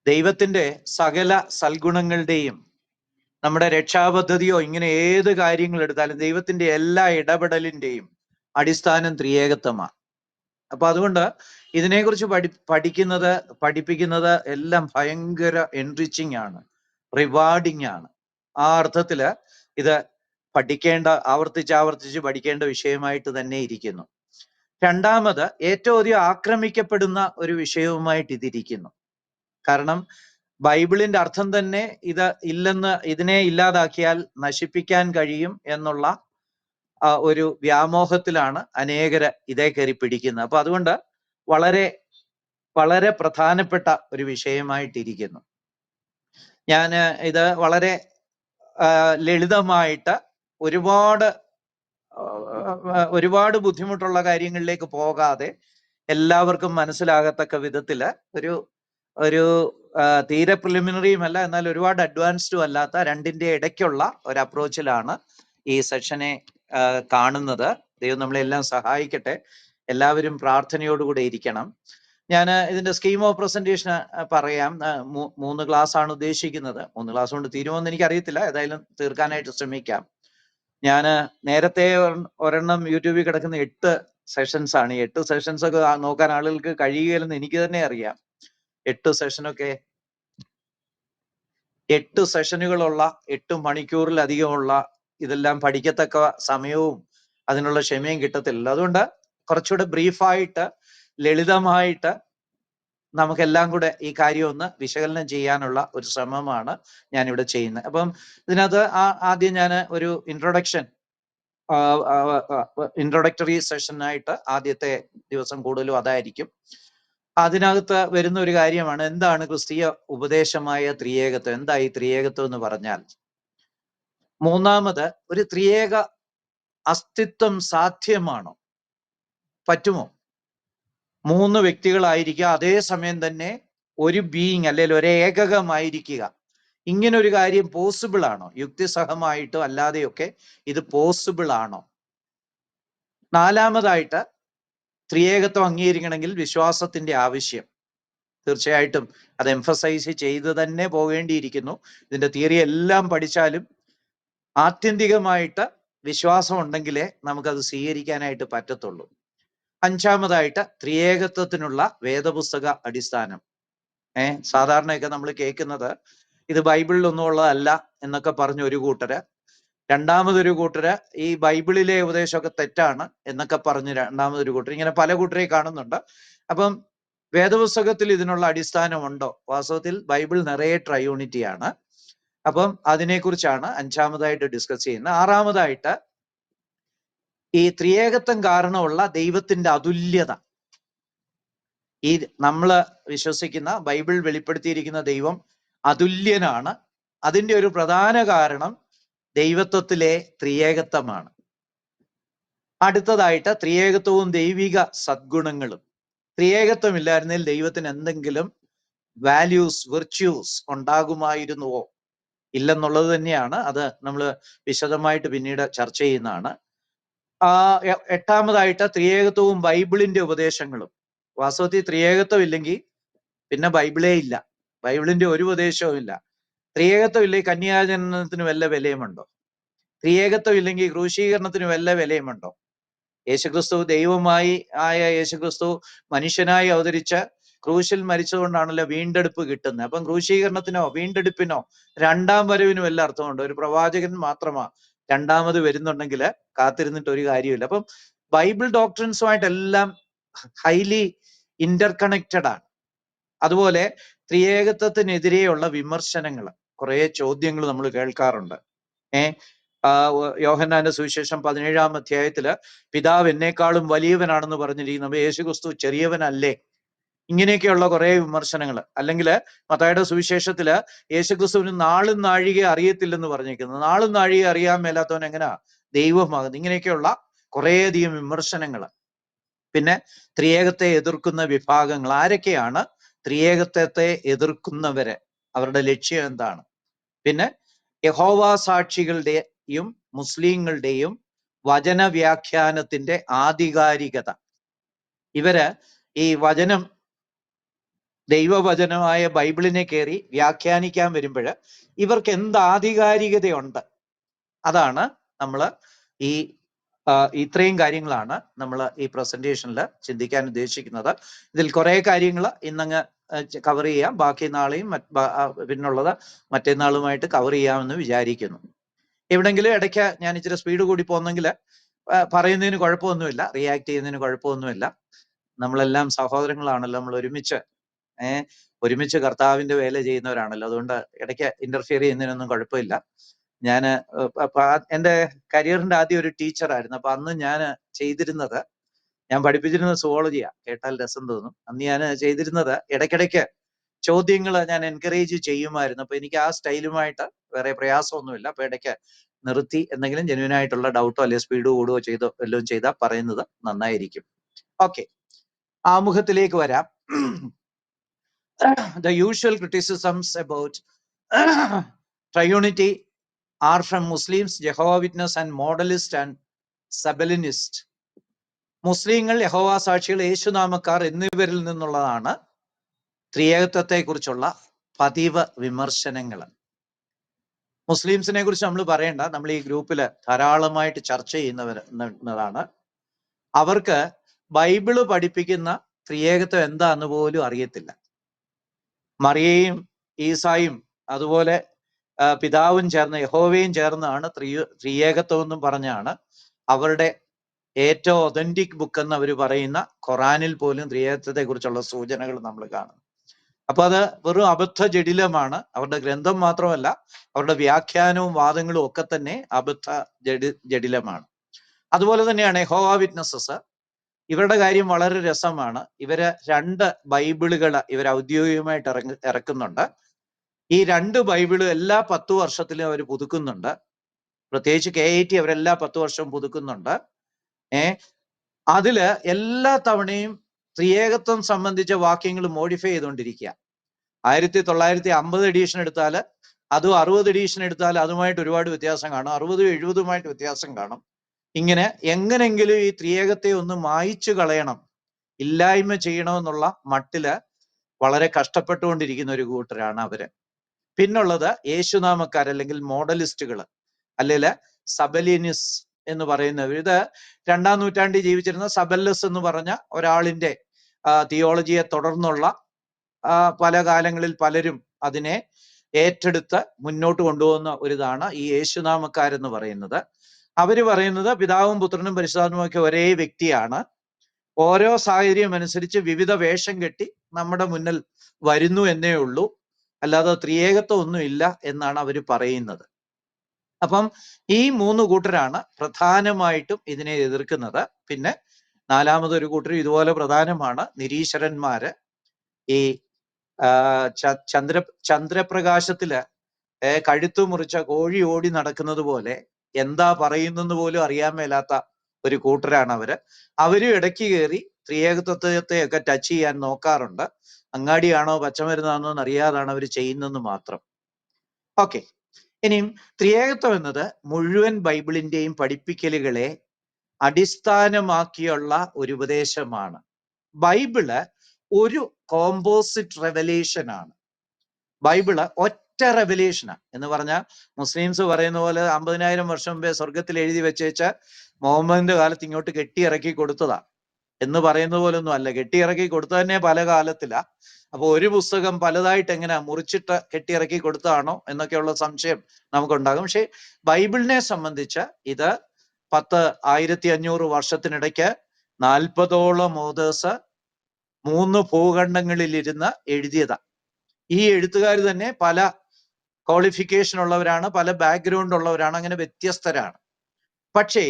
ദൈവത്തിന്റെ സകല സൽഗുണങ്ങളുടെയും നമ്മുടെ രക്ഷാപദ്ധതിയോ ഇങ്ങനെ ഏത് കാര്യങ്ങൾ എടുത്താലും ദൈവത്തിന്റെ എല്ലാ ഇടപെടലിന്റെയും അടിസ്ഥാനം ത്രിയേകത്വമാണ്. അപ്പൊ അതുകൊണ്ട് ഇതിനെക്കുറിച്ച് പഠിപ്പിക്കുന്നത് എല്ലാം ഭയങ്കര എൻറിച്ചിങ് ആണ്, റിവാർഡിങ് ആണ്. ആ അർത്ഥത്തില് ഇത് ആവർത്തിച്ച് പഠിക്കേണ്ട വിഷയമായിട്ട് തന്നെ ഇരിക്കുന്നു. രണ്ടാമത്, ഏറ്റവും അധികം ആക്രമിക്കപ്പെടുന്ന ഒരു വിഷയവുമായിട്ട് ഇതിരിക്കുന്നു. കാരണം ബൈബിളിന്റെ അർത്ഥം തന്നെ ഇതിനെ ഇല്ലാതാക്കിയാൽ നശിപ്പിക്കാൻ കഴിയും എന്നുള്ള ഒരു വ്യാമോഹത്തിലാണ് അനേകര് ഇതേ കയറി പിടിക്കുന്നത്. അപ്പൊ അതുകൊണ്ട് വളരെ വളരെ പ്രധാനപ്പെട്ട ഒരു വിഷയമായിട്ടിരിക്കുന്നു. ഞാൻ ഇത് വളരെ ലളിതമായിട്ട് ഒരുപാട് ബുദ്ധിമുട്ടുള്ള കാര്യങ്ങളിലേക്ക് പോകാതെ എല്ലാവർക്കും മനസ്സിലാകത്തക്ക വിധത്തില് ഒരു തീരെ പ്രിലിമിനറിയും അല്ല, എന്നാൽ ഒരുപാട് അഡ്വാൻസ്ഡും അല്ലാത്ത രണ്ടിന്റെ ഇടയ്ക്കുള്ള ഒരു അപ്രോച്ചിലാണ് ഈ സെഷനെ കാണുന്നത്. ദൈവം നമ്മളെല്ലാം സഹായിക്കട്ടെ. എല്ലാവരും പ്രാർത്ഥനയോടുകൂടെ ഇരിക്കണം. ഞാൻ ഇതിന്റെ സ്കീം ഓഫ് പ്രസന്റേഷൻ പറയാം. 3 ക്ലാസ് ആണ് ഉദ്ദേശിക്കുന്നത്. 3 ക്ലാസ് കൊണ്ട് തീരുമോന്ന് എനിക്ക് അറിയത്തില്ല, ഏതായാലും തീർക്കാനായിട്ട് ശ്രമിക്കാം. ഞാൻ നേരത്തെ ഒരെണ്ണം യൂട്യൂബിൽ കിടക്കുന്ന 8 സെഷൻസ് ആണ്. 8 സെഷൻസ് ഒക്കെ നോക്കാൻ ആളുകൾക്ക് കഴിയുകയില്ലെന്ന് എനിക്ക് തന്നെ അറിയാം. 8 സെഷനുകളുള്ള 8 മണിക്കൂറിലധികമുള്ള ഇതെല്ലാം പഠിക്കത്തക്ക സമയവും അതിനുള്ള ക്ഷമയും കിട്ടത്തില്ല. അതുകൊണ്ട് കുറച്ചുകൂടെ ബ്രീഫായിട്ട് ലളിതമായിട്ട് നമുക്കെല്ലാം കൂടെ ഈ കാര്യം ഒന്ന് വിശകലനം ചെയ്യാനുള്ള ഒരു ശ്രമമാണ് ഞാനിവിടെ ചെയ്യുന്നത്. അപ്പം ഇതിനകത്ത് ആദ്യം ഞാൻ ഒരു ഇൻട്രൊഡക്ടറി സെഷനായിട്ട് ആദ്യത്തെ ദിവസം കൂടുതലും അതായിരിക്കും. അതിനകത്ത് വരുന്ന ഒരു കാര്യമാണ്, എന്താണ് ക്രിസ്തീയ ഉപദേശമായ ത്രിയേകത്വം, എന്താ ഈ ത്രിയേകത്വം എന്ന് പറഞ്ഞാൽ. മൂന്നാമത്, ഒരു ത്രിയേക അസ്തിത്വം സാധ്യമാണോ, പറ്റുമോ? 3 വ്യക്തികളായിരിക്കുക, അതേസമയം തന്നെ ഒരു ബീയിങ് അല്ലെങ്കിൽ ഒരു ഏകകമായിരിക്കുക, ഇങ്ങനെ ഒരു കാര്യം പോസിബിൾ ആണോ? യുക്തിസഹമായിട്ടോ അല്ലാതെയൊക്കെ ഇത് പോസിബിൾ ആണോ? നാലാമതായിട്ട്, ത്രിയേകത്വം അംഗീകരിക്കണമെങ്കിൽ വിശ്വാസത്തിന്റെ ആവശ്യം. തീർച്ചയായിട്ടും അത് എംഫസൈസ് ചെയ്ത് തന്നെ പോകേണ്ടിയിരിക്കുന്നു. ഇതിന്റെ തിയറി എല്ലാം പഠിച്ചാലും ആത്യന്തികമായിട്ട് വിശ്വാസം ഉണ്ടെങ്കിലേ നമുക്കത് സ്വീകരിക്കാനായിട്ട് പറ്റത്തുള്ളൂ. അഞ്ചാമതായിട്ട്, ത്രിയേകത്വത്തിനുള്ള വേദപുസ്തക അടിസ്ഥാനം. സാധാരണയൊക്കെ നമ്മൾ കേൾക്കുന്നത് ഇത് ബൈബിളിലൊന്നും ഉള്ളതല്ല എന്നൊക്കെ പറഞ്ഞ ഒരു കൂട്ടര്, രണ്ടാമതൊരു കൂട്ടര് ഈ ബൈബിളിലെ ഉപദേശമൊക്കെ തെറ്റാണ് എന്നൊക്കെ പറഞ്ഞ് രണ്ടാമതൊരു കൂട്ടർ, ഇങ്ങനെ പല കൂട്ടരെ കാണുന്നുണ്ട്. അപ്പം വേദപുസ്തകത്തിൽ ഇതിനുള്ള അടിസ്ഥാനമുണ്ടോ? വാസ്തവത്തിൽ ബൈബിൾ നിറയെ ട്രയോണിറ്റിയാണ്. അപ്പം അതിനെക്കുറിച്ചാണ് അഞ്ചാമതായിട്ട് ഡിസ്കസ് ചെയ്യുന്നത്. ആറാമതായിട്ട്, ഈ ത്രിയേകത്വം കാരണമുള്ള ദൈവത്തിന്റെ അതുല്യത. ഈ നമ്മള് വിശ്വസിക്കുന്ന ബൈബിൾ വെളിപ്പെടുത്തിയിരിക്കുന്ന ദൈവം അതുല്യനാണ്. അതിന്റെ ഒരു പ്രധാന കാരണം ദൈവത്വത്തിലെ ത്രിയേകത്വമാണ്. അടുത്തതായിട്ട്, ത്രിയേകത്വവും ദൈവിക സദ്ഗുണങ്ങളും. ത്രിയേകത്വം ഇല്ലായിരുന്നെങ്കിൽ ദൈവത്തിന് എന്തെങ്കിലും വാല്യൂസ്, വിർച്യൂസ് ഉണ്ടാകുമായിരുന്നുവോ? ഇല്ലെന്നുള്ളത് തന്നെയാണ്. അത് നമ്മൾ വിശദമായിട്ട് പിന്നീട് ചർച്ച ചെയ്യുന്നതാണ്. എട്ടാമതായിട്ട്, ത്രിയേകത്വവും ബൈബിളിന്റെ ഉപദേശങ്ങളും. വാസ്തവത്തിൽ ത്രിയേകത്വം ഇല്ലെങ്കിൽ പിന്നെ ബൈബിളേ ഇല്ല, ബൈബിളിന്റെ ഒരു ഉപദേശവും ഇല്ല. ത്രിയേകത്വം ഇല്ലെങ്കിൽ കന്യാജനനത്തിന് വല്ല വിലയുമുണ്ടോ? ത്രിയേകത്വം ഇല്ലെങ്കിൽ ക്രൂശീകരണത്തിന് വല്ല വിലയുമുണ്ടോ? യേശുക്രിസ്തു ദൈവമായി ആയ യേശുക്രിസ്തു മനുഷ്യനായി അവതരിച്ച ക്രൂശിൽ മരിച്ചതുകൊണ്ടാണല്ലോ വീണ്ടെടുപ്പ് കിട്ടുന്നത്. അപ്പം ക്രൂശീകരണത്തിനോ വീണ്ടെടുപ്പിനോ രണ്ടാം വരവിനും വല്ല അർത്ഥമുണ്ടോ? ഒരു പ്രവാചകൻ മാത്രമാ രണ്ടാമത് വരുന്നുണ്ടെങ്കിൽ കാത്തിരുന്നിട്ട് ഒരു കാര്യമില്ല. അപ്പം ബൈബിൾ ഡോക്ട്രിൻസുമായിട്ടെല്ലാം ഹൈലി ഇന്റർകണക്റ്റഡ് ആണ്. അതുപോലെ ത്രിയേകത്വത്തിനെതിരെയുള്ള വിമർശനങ്ങൾ, കുറെ ചോദ്യങ്ങൾ നമ്മൾ കേൾക്കാറുണ്ട്. യോഹന്നാന്റെ സുവിശേഷം 17-ാം അധ്യായത്തില് പിതാവ് എന്നേക്കാളും വലിയവനാണെന്ന് പറഞ്ഞിരിക്കുന്നു. യേശുക്രിസ്തു ചെറിയവനല്ലേ? ഇങ്ങനെയൊക്കെയുള്ള കുറെ വിമർശനങ്ങൾ. അല്ലെങ്കിൽ മത്തായിയുടെ സുവിശേഷത്തില് യേശുക്രിസ്തുവിന് നാളും നാഴിക അറിയത്തില്ലെന്ന് പറഞ്ഞിരിക്കുന്നു. നാളും നാഴിക അറിയാൻ മേലാത്തവൻ എങ്ങനെയാ ദൈവമാകുന്നത്? ഇങ്ങനെയൊക്കെയുള്ള കുറേയധികം വിമർശനങ്ങൾ. പിന്നെ ത്രിയേകത്തെ എതിർക്കുന്ന വിഭാഗങ്ങൾ. ആരൊക്കെയാണ് ത്രിയേകത്വത്തെ എതിർക്കുന്നവര്? അവരുടെ ലക്ഷ്യം എന്താണ്? പിന്നെ യഹോവ സാക്ഷികളുടെയും മുസ്ലിങ്ങളുടെയും വചനവ്യാഖ്യാനത്തിന്റെ ആധികാരികത. ഇവര് ഈ വചനം ദൈവവചനമായ ബൈബിളിനെ കയറി വ്യാഖ്യാനിക്കാൻ വരുമ്പോൾ ഇവർക്ക് എന്ത് ആധികാരികതയുണ്ട്? അതാണ് നമ്മൾ ഈ ഇത്രയും കാര്യങ്ങളാണ് നമ്മൾ ഈ പ്രസന്റേഷനിൽ ചിന്തിക്കാൻ ഉദ്ദേശിക്കുന്നത്. ഇതിൽ കുറെ കാര്യങ്ങൾ ഇന്നങ്ങ് കവർ ചെയ്യാം, ബാക്കി നാളെയും പിന്നുള്ളത് മറ്റന്നാളുമായിട്ട് കവർ ചെയ്യാമെന്ന് വിചാരിക്കുന്നു. എവിടെങ്കിലും ഇടയ്ക്ക് ഞാൻ ഇച്ചിരി സ്പീഡ് കൂടി പോകുന്നെങ്കിൽ പറയുന്നതിന് കുഴപ്പമൊന്നുമില്ല, റിയാക്ട് ചെയ്യുന്നതിന് കുഴപ്പമൊന്നുമില്ല. നമ്മളെല്ലാം സഹോദരങ്ങളാണല്ലോ, നമ്മൾ ഒരുമിച്ച് കർത്താവിന്റെ വേല ചെയ്യുന്നവരാണല്ലോ. അതുകൊണ്ട് ഇടയ്ക്ക് ഇന്റർഫിയർ ചെയ്യുന്നതിനൊന്നും കുഴപ്പമില്ല. ഞാൻ എൻ്റെ കരിയറിന്റെ ആദ്യം ഒരു ടീച്ചറായിരുന്നു. അപ്പൊ അന്ന് ഞാൻ പഠിപ്പിച്ചിരുന്നത് സുവോളജിയാ. കേട്ടാൽ രസം തോന്നും. അന്ന് ഞാൻ ചെയ്തിരുന്നത് ഇടയ്ക്കിടയ്ക്ക് ചോദ്യങ്ങൾ ഞാൻ എൻകറേജ് ചെയ്യുമായിരുന്നു. അപ്പൊ എനിക്ക് ആ സ്റ്റൈലുമായിട്ട് വേറെ പ്രയാസമൊന്നുമില്ല. അപ്പൊ ഇടയ്ക്ക് നിർത്തി എന്തെങ്കിലും ജെന്യൂൻ ആയിട്ടുള്ള ഡൗട്ടോ അല്ലെങ്കിൽ സ്പീഡ് കൂടുകയോ വല്ലതും ചെയ്താൽ പറയുന്നത് നന്നായിരിക്കും. ഓക്കെ, ആമുഖത്തിലേക്ക് വരാം. The usual criticisms about triunity are from Muslims, Jehovah Witness and Modalist and Sabellinist. മുസ്ലിങ്ങൾ, യഹോവ സാക്ഷികൾ, യേശുനാമക്കാർ എന്നിവരിൽ നിന്നുള്ളതാണ് ത്രിയേകത്വത്തെ കുറിച്ചുള്ള പതിവ് വിമർശനങ്ങൾ. മുസ്ലിംസിനെ കുറിച്ച് നമ്മൾ പറയേണ്ട, നമ്മൾ ഈ ഗ്രൂപ്പിൽ ധാരാളമായിട്ട് ചർച്ച ചെയ്യുന്നതാണ്. അവർക്ക് ബൈബിള് പഠിപ്പിക്കുന്ന ത്രിയേകത്വം എന്താന്ന് പോലും അറിയത്തില്ല. മറിയയും ഈസായും അതുപോലെ പിതാവും ചേർന്ന് യഹോവയും ചേർന്നാണ് ത്രിയേകത്വം എന്നും പറഞ്ഞാണ് അവരുടെ ഏറ്റവും ഒതന്റിക് ബുക്ക് എന്ന് അവർ പറയുന്ന ഖുറാനിൽ പോലും ത്രിയേകത്വത്തെ കുറിച്ചുള്ള സൂചനകൾ നമ്മൾ കാണും. അപ്പൊ അത് വെറും അബദ്ധ ജഡിലമാണ്. അവരുടെ ഗ്രന്ഥം മാത്രമല്ല, അവരുടെ വ്യാഖ്യാനവും വാദങ്ങളും ഒക്കെ തന്നെ അബദ്ധ ജഡിലമാണ്. അതുപോലെ തന്നെയാണ് യഹോവ വിറ്റ്നസസ്. ഇവരുടെ കാര്യം വളരെ രസമാണ്. ഇവര് 2 ബൈബിളുകൾ ഇവർ ഔദ്യോഗികമായിട്ട് ഇറക്കുന്നുണ്ട്. ഈ 2 ബൈബിളും എല്ലാ 10 വർഷത്തിലും അവർ പുതുക്കുന്നുണ്ട്. പ്രത്യേകിച്ച് KIT അവരെല്ലാ 10 വർഷവും പുതുക്കുന്നുണ്ട്. അതില് എല്ലാ തവണയും ത്രിയേകത്വം സംബന്ധിച്ച വാക്യങ്ങൾ മോഡിഫൈ ചെയ്തുകൊണ്ടിരിക്കുക. 1950 എഡീഷൻ എടുത്താൽ അതും 60 എഡീഷൻ എടുത്താൽ അതുമായിട്ട് ഒരുപാട് വ്യത്യാസം കാണും. 60 70 വ്യത്യാസം കാണും. ഇങ്ങനെ എങ്ങനെങ്കിലും ഈ ത്രിയേകത്തെ ഒന്ന് മായ്ച്ചു കളയണം, ഇല്ലായ്മ ചെയ്യണമെന്നുള്ള മട്ടില് വളരെ കഷ്ടപ്പെട്ടുകൊണ്ടിരിക്കുന്ന ഒരു കൂട്ടരാണ് അവര്. പിന്നുള്ളത് യേശുനാമക്കാർ അല്ലെങ്കിൽ മോഡലിസ്റ്റുകൾ, അല്ലെങ്കിൽ സബലിനിസ് എന്ന് പറയുന്നവർ. ഇത് 2-ാം നൂറ്റാണ്ടിൽ ജീവിച്ചിരുന്ന സബല്ലസ് എന്ന് പറഞ്ഞ ഒരാളിന്റെ തിയോളജിയെ തുടർന്നുള്ള പല കാലങ്ങളിൽ പലരും അതിനെ ഏറ്റെടുത്ത് മുന്നോട്ട് കൊണ്ടുപോകുന്ന ഒരിതാണ് ഈ യേശുനാമക്കാരെന്ന് പറയുന്നത്. അവര് പറയുന്നത് പിതാവും പുത്രനും പരിശുദ്ധാത്മാവും ഒക്കെ ഒരേ വ്യക്തിയാണ്. ഓരോ സാഹചര്യം അനുസരിച്ച് വിവിധ വേഷം കെട്ടി നമ്മുടെ മുന്നിൽ വരുന്നു എന്നേ ഉള്ളൂ, അല്ലാതെ ത്രിയേകത്വം ഒന്നും ഇല്ല എന്നാണ് അവർ പറയുന്നത്. അപ്പം ഈ 3 കൂട്ടരാണ് പ്രധാനമായിട്ടും ഇതിനെ എതിർക്കുന്നത്. പിന്നെ 4മതൊരു കൂട്ടർ ഇതുപോലെ പ്രധാനമാണ്, നിരീശ്വരന്മാര്. ഈ ചന്ദ്രപ്രകാശത്തില് കഴുത്തു മുറിച്ച കോഴി ഓടി നടക്കുന്നത് പോലെ എന്താ പറയുന്നെന്ന് പോലും അറിയാൻ മേലാത്ത ഒരു കൂട്ടരാണ് അവര്. അവരും ഇടയ്ക്ക് കയറി ത്രിയേകത്വത്തെയൊക്കെ ടച്ച് ചെയ്യാൻ നോക്കാറുണ്ട്. അങ്ങാടിയാണോ പച്ചമരുന്നാണോ എന്ന് അറിയാതാണ് അവർ ചെയ്യുന്നതെന്ന് മാത്രം. ഓക്കെ, ഇനിയും ത്രിയേകത്വം എന്നത് മുഴുവൻ ബൈബിളിന്റെയും പഠിപ്പിക്കലുകളെ അടിസ്ഥാനമാക്കിയുള്ള ഒരു ഉപദേശമാണ്. ബൈബിള് ഒരു കോമ്പോസിറ്റ് റെവലേഷൻ ആണ്. ബൈബിള് ഒറ്റ റെവലേഷനാ എന്ന് പറഞ്ഞാൽ മുസ്ലിംസ് പറയുന്ന പോലെ 50,000 വർഷം മുമ്പേ സ്വർഗത്തിൽ എഴുതി വെച്ചേച്ച മുഹമ്മദിന്റെ കാലത്ത് ഇങ്ങോട്ട് കെട്ടിയിറക്കി കൊടുത്തതാ എന്ന് പറയുന്നത് പോലെ ഒന്നും അല്ല. കെട്ടിയിറക്കി കൊടുത്തത് തന്നെ പല കാലത്തിലാ. അപ്പൊ ഒരു പുസ്തകം പലതായിട്ട് എങ്ങനെയാ മുറിച്ചിട്ട് കെട്ടിയിറക്കി കൊടുത്തതാണോ എന്നൊക്കെയുള്ള സംശയം നമുക്കുണ്ടാകും. പക്ഷെ ബൈബിളിനെ സംബന്ധിച്ച് ഇത് 1500 വർഷത്തിനിടയ്ക്ക് 40ഓളം ഓതേഴ്സ് 3 ഭൂഖണ്ഡങ്ങളിൽ ഇരുന്ന് എഴുതിയതാ. ഈ എഴുത്തുകാർ തന്നെ പല ക്വാളിഫിക്കേഷൻ ഉള്ളവരാണ്, പല ബാക്ക്ഗ്രൗണ്ട് ഉള്ളവരാണ്, അങ്ങനെ വ്യത്യസ്തരാണ്. പക്ഷേ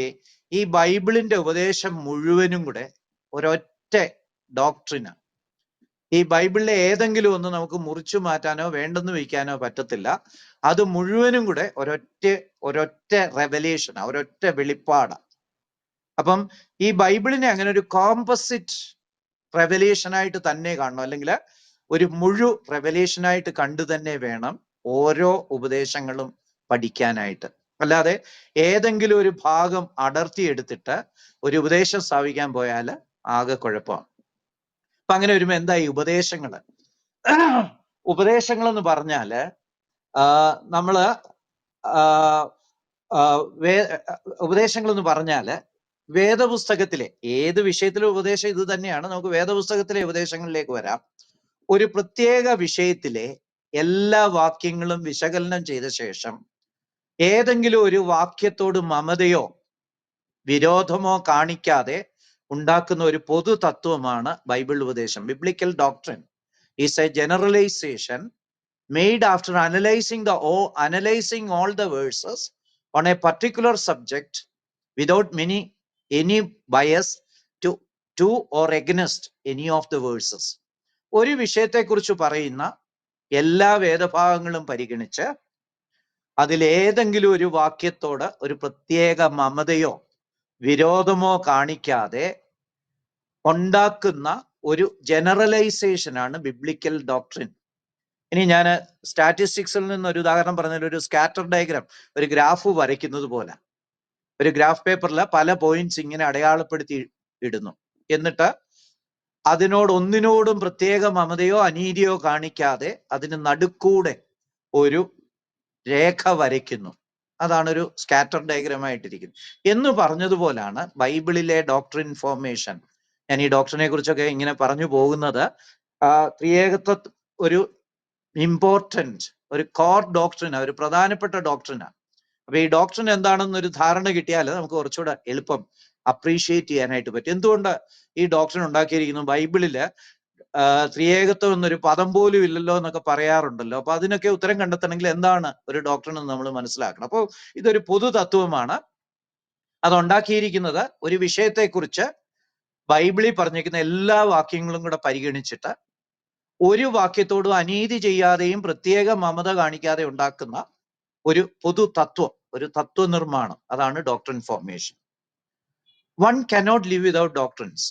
ഈ ബൈബിളിന്റെ ഉപദേശം മുഴുവനും കൂടെ ഒരൊറ്റ ഡോക്ട്രിനാണ്. ഈ ബൈബിളിലെ ഏതെങ്കിലും ഒന്ന് നമുക്ക് മുറിച്ചു മാറ്റാനോ വേണ്ടെന്ന് വയ്ക്കാനോ പറ്റത്തില്ല. അത് മുഴുവനും കൂടെ ഒരൊറ്റ റെവലേഷൻ, ഒരൊറ്റ വെളിപ്പാടാണ്. അപ്പം ഈ ബൈബിളിനെ അങ്ങനെ ഒരു കോമ്പോസിറ്റ് റെവലേഷനായിട്ട് തന്നെ കാണണം, അല്ലെങ്കിൽ ഒരു റെവലേഷനായിട്ട് കണ്ടു തന്നെ വേണം ഓരോ ഉപദേശങ്ങളും പഠിക്കാനായിട്ട്. അല്ലാതെ ഏതെങ്കിലും ഒരു ഭാഗം അടർത്തിയെടുത്തിട്ട് ഒരു ഉപദേശം സ്ഥാപിക്കാൻ പോയാൽ ആകെ കുഴപ്പമാണ്. അപ്പൊ അങ്ങനെ വരുമ്പോൾ എന്താ ഈ ഉപദേശങ്ങൾ? ഉപദേശങ്ങൾ എന്ന് പറഞ്ഞാല് നമ്മള് ഉപദേശങ്ങൾ എന്ന് പറഞ്ഞാല് വേദപുസ്തകത്തിലെ ഏത് വിഷയത്തിലെ ഉപദേശം ഇത് തന്നെയാണ്. നമുക്ക് വേദപുസ്തകത്തിലെ ഉപദേശങ്ങളിലേക്ക് വരാം. ഒരു പ്രത്യേക വിഷയത്തിലെ എല്ലാ വാക്യങ്ങളും വിശകലനം ചെയ്ത ശേഷം ഏതെങ്കിലും ഒരു വാക്യത്തോട് മമതയോ വിരോധമോ കാണിക്കാതെ ഉണ്ടാക്കുന്ന ഒരു പൊതു തത്വമാണ് ബൈബിൾ ഉപദേശം. Biblical doctrine is a generalisation made after analyzing all the verses on a particular subject without any bias to or against any of the verses. ഒരു വിഷയത്തെക്കുറിച്ച് പറയുന്ന എല്ലാ വേദഭാഗങ്ങളും പരിഗണിച്ച് അതിലേതെങ്കിലും ഒരു വാക്യത്തോട് ഒരു പ്രത്യേക മമതയോ വിരോധമോ കാണിക്കാതെ ഉണ്ടാക്കുന്ന ഒരു ജനറലൈസേഷനാണ് ബിബ്ലിക്കൽ ഡോക്ട്രിൻ. ഇനി ഞാൻ സ്റ്റാറ്റിസ്റ്റിക്സിൽ നിന്ന് ഒരു ഉദാഹരണം പറഞ്ഞാൽ, ഒരു സ്കാറ്റർ ഡയഗ്രാം, ഒരു ഗ്രാഫ് വരയ്ക്കുന്നത് പോലെ ഒരു ഗ്രാഫ് പേപ്പറിൽ പല പോയിന്റ്സ് ഇങ്ങനെ അടയാളപ്പെടുത്തി ഇടുന്നു. എന്നിട്ട് ഒന്നിനോടും പ്രത്യേക മമതയോ അനീതിയോ കാണിക്കാതെ അതിന് നടുക്കൂടെ ഒരു രേഖ വരയ്ക്കുന്നു. അതാണൊരു സ്കാറ്റർ ഡയഗ്രാം ആയിട്ടിരിക്കുന്നത് എന്ന് പറഞ്ഞതുപോലാണ് ബൈബിളിലെ ഡോക്ട്രിൻ ഫോർമേഷൻ. ഞാൻ ഈ ഡോക്ട്രിനെ കുറിച്ചൊക്കെ ഇങ്ങനെ പറഞ്ഞു പോകുന്നത് ത്രിയേകത്വ ഒരു ഇമ്പോർട്ടൻറ്റ് ഒരു കോർ ഡോക്ട്രിനാണ്, ഒരു പ്രധാനപ്പെട്ട ഡോക്ട്രിനാണ്. അപ്പൊ ഈ ഡോക്ട്രിൻ എന്താണെന്നൊരു ധാരണ കിട്ടിയാൽ നമുക്ക് കുറച്ചുകൂടെ എളുപ്പം അപ്രീഷിയേറ്റ് ചെയ്യാനായിട്ട് പറ്റും. എന്തുകൊണ്ട് ഈ ഡോക്ട്രിൻ ഉണ്ടാക്കിയിരിക്കുന്നു? ബൈബിളില് ത്രിയേകത്വം എന്നൊരു പദം പോലും ഇല്ലല്ലോ എന്നൊക്കെ പറയാറുണ്ടല്ലോ. അപ്പൊ അതിനൊക്കെ ഉത്തരം കണ്ടെത്തണമെങ്കിൽ എന്താണ് ഒരു ഡോക്ട്രിൻ എന്ന് നമ്മൾ മനസ്സിലാക്കണം. അപ്പോൾ ഇതൊരു പൊതു തത്വമാണ്. അതുണ്ടാക്കിയിരിക്കുന്നത് ഒരു വിഷയത്തെക്കുറിച്ച് ബൈബിളിൽ പറഞ്ഞിരിക്കുന്ന എല്ലാ വാക്യങ്ങളും കൂടെ പരിഗണിച്ചിട്ട് ഒരു വാക്യത്തോടും അനീതി ചെയ്യാതെയും പ്രത്യേക മമത കാണിക്കാതെ ഉണ്ടാക്കുന്ന ഒരു പൊതു തത്വം, ഒരു തത്വനിർമ്മാണം. അതാണ് doctrine formation. One cannot live without doctrines.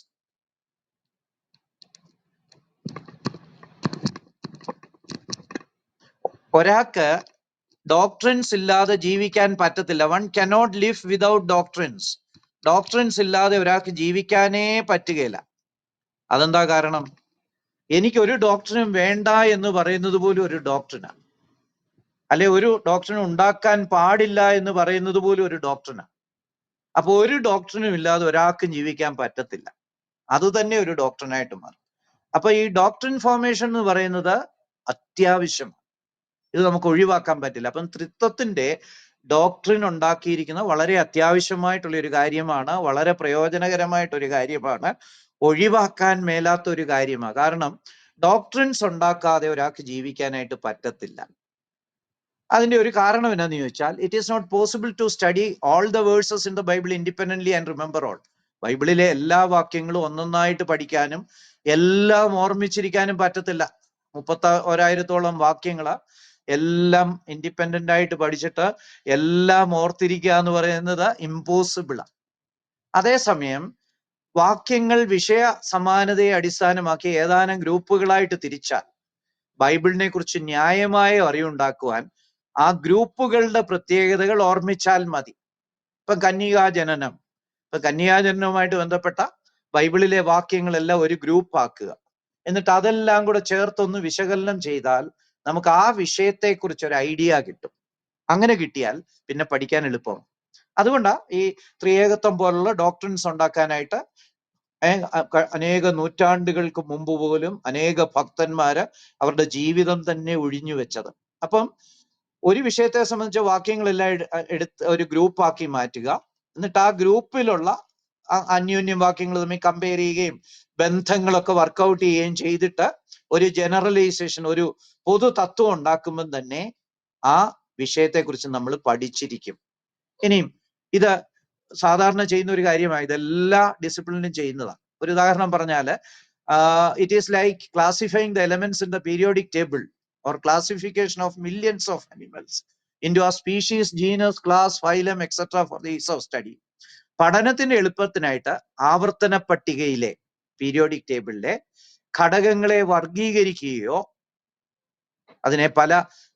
ഒരാൾക്ക് ഡോക്ട്രിൻസ് ഇല്ലാതെ ജീവിക്കാൻ പറ്റത്തില്ല. One cannot live without doctrines. Doctrines ഇല്ലാതെ ഒരാൾക്ക് ജീവിക്കാനേ പറ്റുകയില്ല. അതെന്താ കാരണം? എനിക്കൊരു ഡോക്ട്രിനും വേണ്ട എന്ന് പറയുന്നത് പോലും ഒരു ഡോക്ട്രിനാണ്. അല്ലെ ഒരു ഡോക്ട്രിൻ ഉണ്ടാക്കാൻ പാടില്ല എന്ന് പറയുന്നത് പോലും ഒരു ഡോക്ട്രിനാണ്. അപ്പൊ ഒരു ഡോക്ട്രിനും ഇല്ലാതെ ഒരാൾക്കും ജീവിക്കാൻ പറ്റത്തില്ല. അത് തന്നെ ഒരു ഡോക്ട്രിനായിട്ട് മാറും. അപ്പൊ ഈ ഡോക്ട്രിൻ ഫോർമേഷൻ എന്ന് പറയുന്നത് അത്യാവശ്യമാണ്. ഇത് നമുക്ക് ഒഴിവാക്കാൻ പറ്റില്ല. അപ്പം ത്രിത്വത്തിന്റെ ഡോക്ട്രിൻ ഉണ്ടാക്കിയിരിക്കുന്ന വളരെ അത്യാവശ്യമായിട്ടുള്ള ഒരു കാര്യമാണ്, വളരെ പ്രയോജനകരമായിട്ടൊരു കാര്യമാണ്, ഒഴിവാക്കാൻ മേലാത്ത ഒരു കാര്യമാണ്. കാരണം ഡോക്ട്രിൻസ് ഉണ്ടാക്കാതെ ഒരാൾക്ക് ജീവിക്കാനായിട്ട് പറ്റത്തില്ല. അതിന്റെ ഒരു കാരണം എന്നാന്ന് ചോദിച്ചാൽ, it is not possible to study all the verses in the Bible independently and remember all. ബൈബിളിലെ എല്ലാ വാക്യങ്ങളും ഒന്നൊന്നായിട്ട് പഠിക്കാനും എല്ലാം ഓർമ്മിച്ചിരിക്കാനും പറ്റത്തില്ല. 31,000-ഓളം വാക്യങ്ങള് എല്ലാം ഇൻഡിപെൻഡന്റ് ആയിട്ട് പഠിച്ചിട്ട് എല്ലാം ഓർത്തിരിക്കുക എന്ന് പറയുന്നത് ഇമ്പോസിബിളാണ്. അതേസമയം വാക്യങ്ങൾ വിഷയ സമാനതയെ അടിസ്ഥാനമാക്കി ഏതാനും ഗ്രൂപ്പുകളായിട്ട് തിരിച്ചാൽ ബൈബിളിനെ കുറിച്ച് ന്യായമായ അറിവുണ്ടാക്കുവാൻ ആ ഗ്രൂപ്പുകളുടെ പ്രത്യേകതകൾ ഓർമ്മിച്ചാൽ മതി. ഇപ്പൊ കന്യാജനനവുമായിട്ട് ബന്ധപ്പെട്ട ബൈബിളിലെ വാക്യങ്ങളെല്ലാം ഒരു ഗ്രൂപ്പ് ആക്കുക, എന്നിട്ട് അതെല്ലാം കൂടെ ചേർത്തൊന്ന് വിശകലനം ചെയ്താൽ നമുക്ക് ആ വിഷയത്തെക്കുറിച്ച് ഒരു ഐഡിയ കിട്ടും. അങ്ങനെ കിട്ടിയാൽ പിന്നെ പഠിക്കാൻ എളുപ്പമാണ്. അതുകൊണ്ടാണ് ഈ ത്രിയേകത്വം പോലുള്ള ഡോക്ട്രിൻസ് ഉണ്ടാക്കാനായിട്ട് അനേക നൂറ്റാണ്ടുകൾക്ക് മുമ്പ് പോലും അനേക ഭക്തന്മാര് അവരുടെ ജീവിതം തന്നെ ഒഴിഞ്ഞു വെച്ചത്. അപ്പം ഒരു വിഷയത്തെ സംബന്ധിച്ച വാക്യങ്ങളെല്ലാം എടുത്ത് ഒരു ഗ്രൂപ്പാക്കി മാറ്റുക, എന്നിട്ട് ആ ഗ്രൂപ്പിലുള്ള അന്യോന്യം വാക്യങ്ങൾ തമ്മിൽ കമ്പയർ ചെയ്യുകയും ബന്ധങ്ങളൊക്കെ വർക്കൗട്ട് ചെയ്യുകയും ചെയ്തിട്ട് ഒരു ജനറലൈസേഷൻ, ഒരു പൊതു തത്വം ഉണ്ടാക്കുമ്പോൾ തന്നെ ആ വിഷയത്തെക്കുറിച്ച് നമ്മൾ പഠിച്ചിരിക്കും. ഇനിയും ഇത് സാധാരണ ചെയ്യുന്ന ഒരു കാര്യമാണ്, ഇതെല്ലാ ഡിസിപ്ലിനും ചെയ്യുന്നതാണ്. ഒരു ഉദാഹരണം പറഞ്ഞാല്, it is like classifying the elements in the periodic table or classification of millions of animals into a species, genus, class, phylum, etc. for the ease of study. പഠനത്തിന്റെ എളുപ്പത്തിനായിട്ട് ആവർത്തന പട്ടികയിലെ പീരിയോഡിക് ടേബിളിലെ ഘടകങ്ങളെ വർഗീകരിക്കുകയോ അതിനെ പല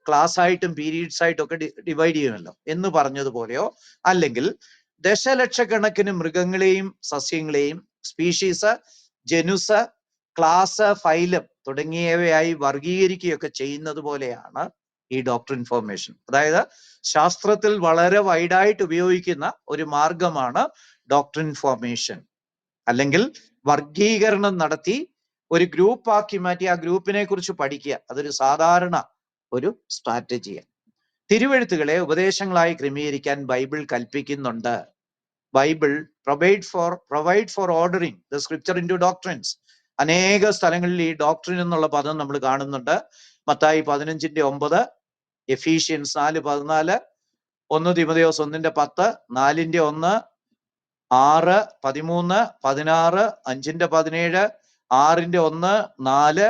ക്ലാസ് ആയിട്ടും പീരീഡ്സ് ആയിട്ടും ഒക്കെ divide ചെയ്യുമല്ലോ എന്ന് പറഞ്ഞതുപോലെയോ, അല്ലെങ്കിൽ ദശലക്ഷക്കണക്കിന് മൃഗങ്ങളെയും സസ്യങ്ങളെയും സ്പീഷീസ്, ജനുസ്, ക്ലാസ്, ഫൈലം തുടങ്ങിയവയായി വർഗീകരിക്കുകയൊക്കെ ചെയ്യുന്നത് പോലെയാണ് ഈ ഡോക്ട്രിൻ ഫോർമേഷൻ. അതായത് ശാസ്ത്രത്തിൽ വളരെ വൈഡായിട്ട് ഉപയോഗിക്കുന്ന ഒരു മാർഗമാണ് ഡോക്ട്രിൻ ഫോർമേഷൻ. അല്ലെങ്കിൽ വർഗീകരണം നടത്തി ഒരു ഗ്രൂപ്പാക്കി മാറ്റി ആ ഗ്രൂപ്പിനെ കുറിച്ച് പഠിക്കുക. അതൊരു സാധാരണ ഒരു സ്ട്രാറ്റജിയാണ്. തിരുവെഴുത്തുകളെ ഉപദേശങ്ങളായി ക്രമീകരിക്കാൻ ബൈബിൾ കൽപ്പിക്കുന്നുണ്ട്. Bible provide for ordering the scripture into doctrines. അനേക സ്ഥലങ്ങളിൽ ഈ ഡോക്ട്രിൻ എന്നുള്ള പദം നമ്മൾ കാണുന്നുണ്ട്. മത്തായി 15:9, എഫീഷ്യൻസ് 4:14, 1 തിമോഥെയോസ് 1:10, 4:1, 6, 13, 16, 5:17, 6:1, 4,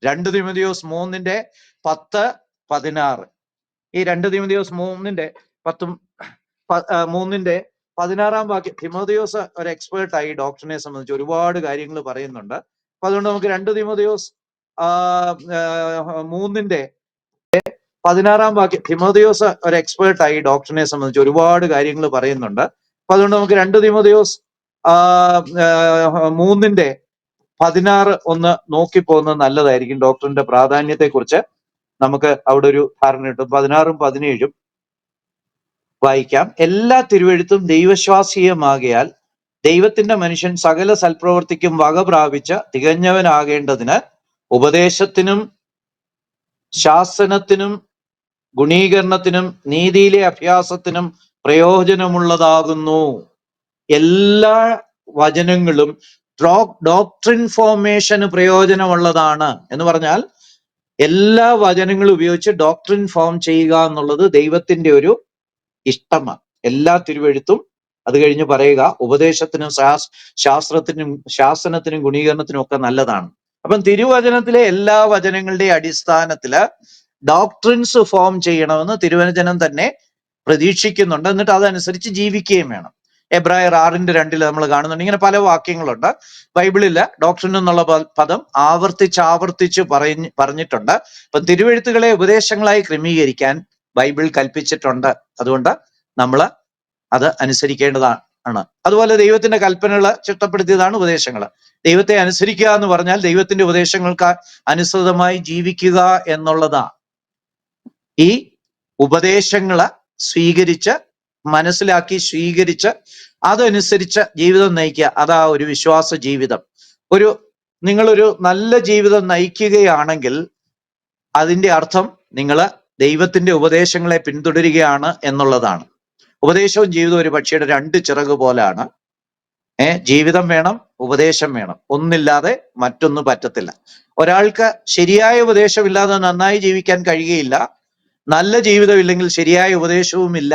2 തിമോഥെയോസ് 3:10, 16. ഈ 2 തിമോഥെയോസ് 3:16 വാക്യം. തിമോഥെയോസ് ഒരു എക്സ്പേർട്ടായി ഡോക്ടറിനെ സംബന്ധിച്ച് ഒരുപാട് കാര്യങ്ങൾ പറയുന്നുണ്ട്. അപ്പൊ അതുകൊണ്ട് നമുക്ക് 2 തിമോഥെയോസ് 3:16 വാക്യം. തിമോഥെയോസ് ഒരു എക്സ്പേർട്ടായി ഡോക്ടറിനെ സംബന്ധിച്ച് ഒരുപാട് കാര്യങ്ങൾ പറയുന്നുണ്ട്. അപ്പൊ അതുകൊണ്ട് നമുക്ക് 2 തിമോഥെയോസ് 3:16 ഒന്ന് നോക്കിപ്പോകുന്നത് നല്ലതായിരിക്കും. ഡോക്ടറിന്റെ പ്രാധാന്യത്തെ കുറിച്ച് നമുക്ക് അവിടെ ഒരു ധാരണ കിട്ടും. 16ഉം 17ഉം വായിക്കാം. എല്ലാ തിരുവെഴുത്തും ദൈവശ്വാസീയമാകയാൽ ദൈവത്തിന്റെ മനുഷ്യൻ സകല സൽപ്രവൃത്തിക്കും വക പ്രാപിച്ച തികഞ്ഞവനാകേണ്ടതിന് ഉപദേശത്തിനും ശാസനത്തിനും ഗുണീകരണത്തിനും നീതിയിലെ അഭ്യാസത്തിനും പ്രയോജനമുള്ളതാകുന്നു. എല്ലാ വചനങ്ങളും ഡോക്ട്രിൻ ഫോർമേഷന് പ്രയോജനമുള്ളതാണ് എന്ന് പറഞ്ഞാൽ എല്ലാ വചനങ്ങളും ഉപയോഗിച്ച് ഡോക്ട്രിൻ ഫോം ചെയ്യുക എന്നുള്ളത് ദൈവത്തിന്റെ ഒരു ഇഷ്ടമാണ്. എല്ലാ തിരുവെഴുത്തും അത് കഴിഞ്ഞ് പറയുക ഉപദേശത്തിനും ശാസ്ത്രത്തിനും ശാസനത്തിനും ഗുണീകരണത്തിനും ഒക്കെ നല്ലതാണ്. അപ്പം തിരുവചനത്തിലെ എല്ലാ വചനങ്ങളുടെയും അടിസ്ഥാനത്തില് ഡോക്ട്രിൻസ് ഫോം ചെയ്യണമെന്ന് തിരുവചനം തന്നെ പ്രതീക്ഷിക്കുന്നുണ്ട്. എന്നിട്ട് അതനുസരിച്ച് ജീവിക്കുകയും വേണം. എബ്രായർ 6:2 നമ്മൾ കാണുന്നുണ്ട്. ഇങ്ങനെ പല വാക്യങ്ങളുണ്ട്. ബൈബിളില് ഡോക്ട്രിൻ എന്നുള്ള പദം ആവർത്തിച്ച് പറഞ്ഞിട്ടുണ്ട്. അപ്പൊ തിരുവെഴുത്തുകളെ ഉപദേശങ്ങളായി ക്രമീകരിക്കാൻ ബൈബിൾ കൽപ്പിച്ചിട്ടുണ്ട്. അതുകൊണ്ട് നമ്മൾ അത് അനുസരിക്കേണ്ടതാണ്. അതുപോലെ ദൈവത്തിന്റെ കൽപ്പനകൾ ചിട്ടപ്പെടുത്തിയതാണ് ഉപദേശങ്ങൾ. ദൈവത്തെ അനുസരിക്കുക എന്ന് പറഞ്ഞാൽ ദൈവത്തിന്റെ ഉപദേശങ്ങൾക്ക് അനുസൃതമായി ജീവിക്കുക എന്നുള്ളതാണ്. ഈ ഉപദേശങ്ങള് സ്വീകരിച്ച് മനസ്സിലാക്കി സ്വീകരിച്ച് അതനുസരിച്ച് ജീവിതം നയിക്കുക. അതാ ഒരു വിശ്വാസ ജീവിതം. നിങ്ങളൊരു നല്ല ജീവിതം നയിക്കുകയാണെങ്കിൽ അതിന്റെ അർത്ഥം നിങ്ങൾ ദൈവത്തിന്റെ ഉപദേശങ്ങളെ പിന്തുടരുകയാണ് എന്നുള്ളതാണ്. ഉപദേശവും ജീവിതവും ഒരു പക്ഷിയുടെ 2 ചിറക് പോലാണ്. ജീവിതം വേണം, ഉപദേശം വേണം. ഒന്നില്ലാതെ മറ്റൊന്നും പറ്റത്തില്ല. ഒരാൾക്ക് ശരിയായ ഉപദേശമില്ലാതെ നന്നായി ജീവിക്കാൻ കഴിയുകയില്ല. നല്ല ജീവിതമില്ലെങ്കിൽ ശരിയായ ഉപദേശവും ഇല്ല.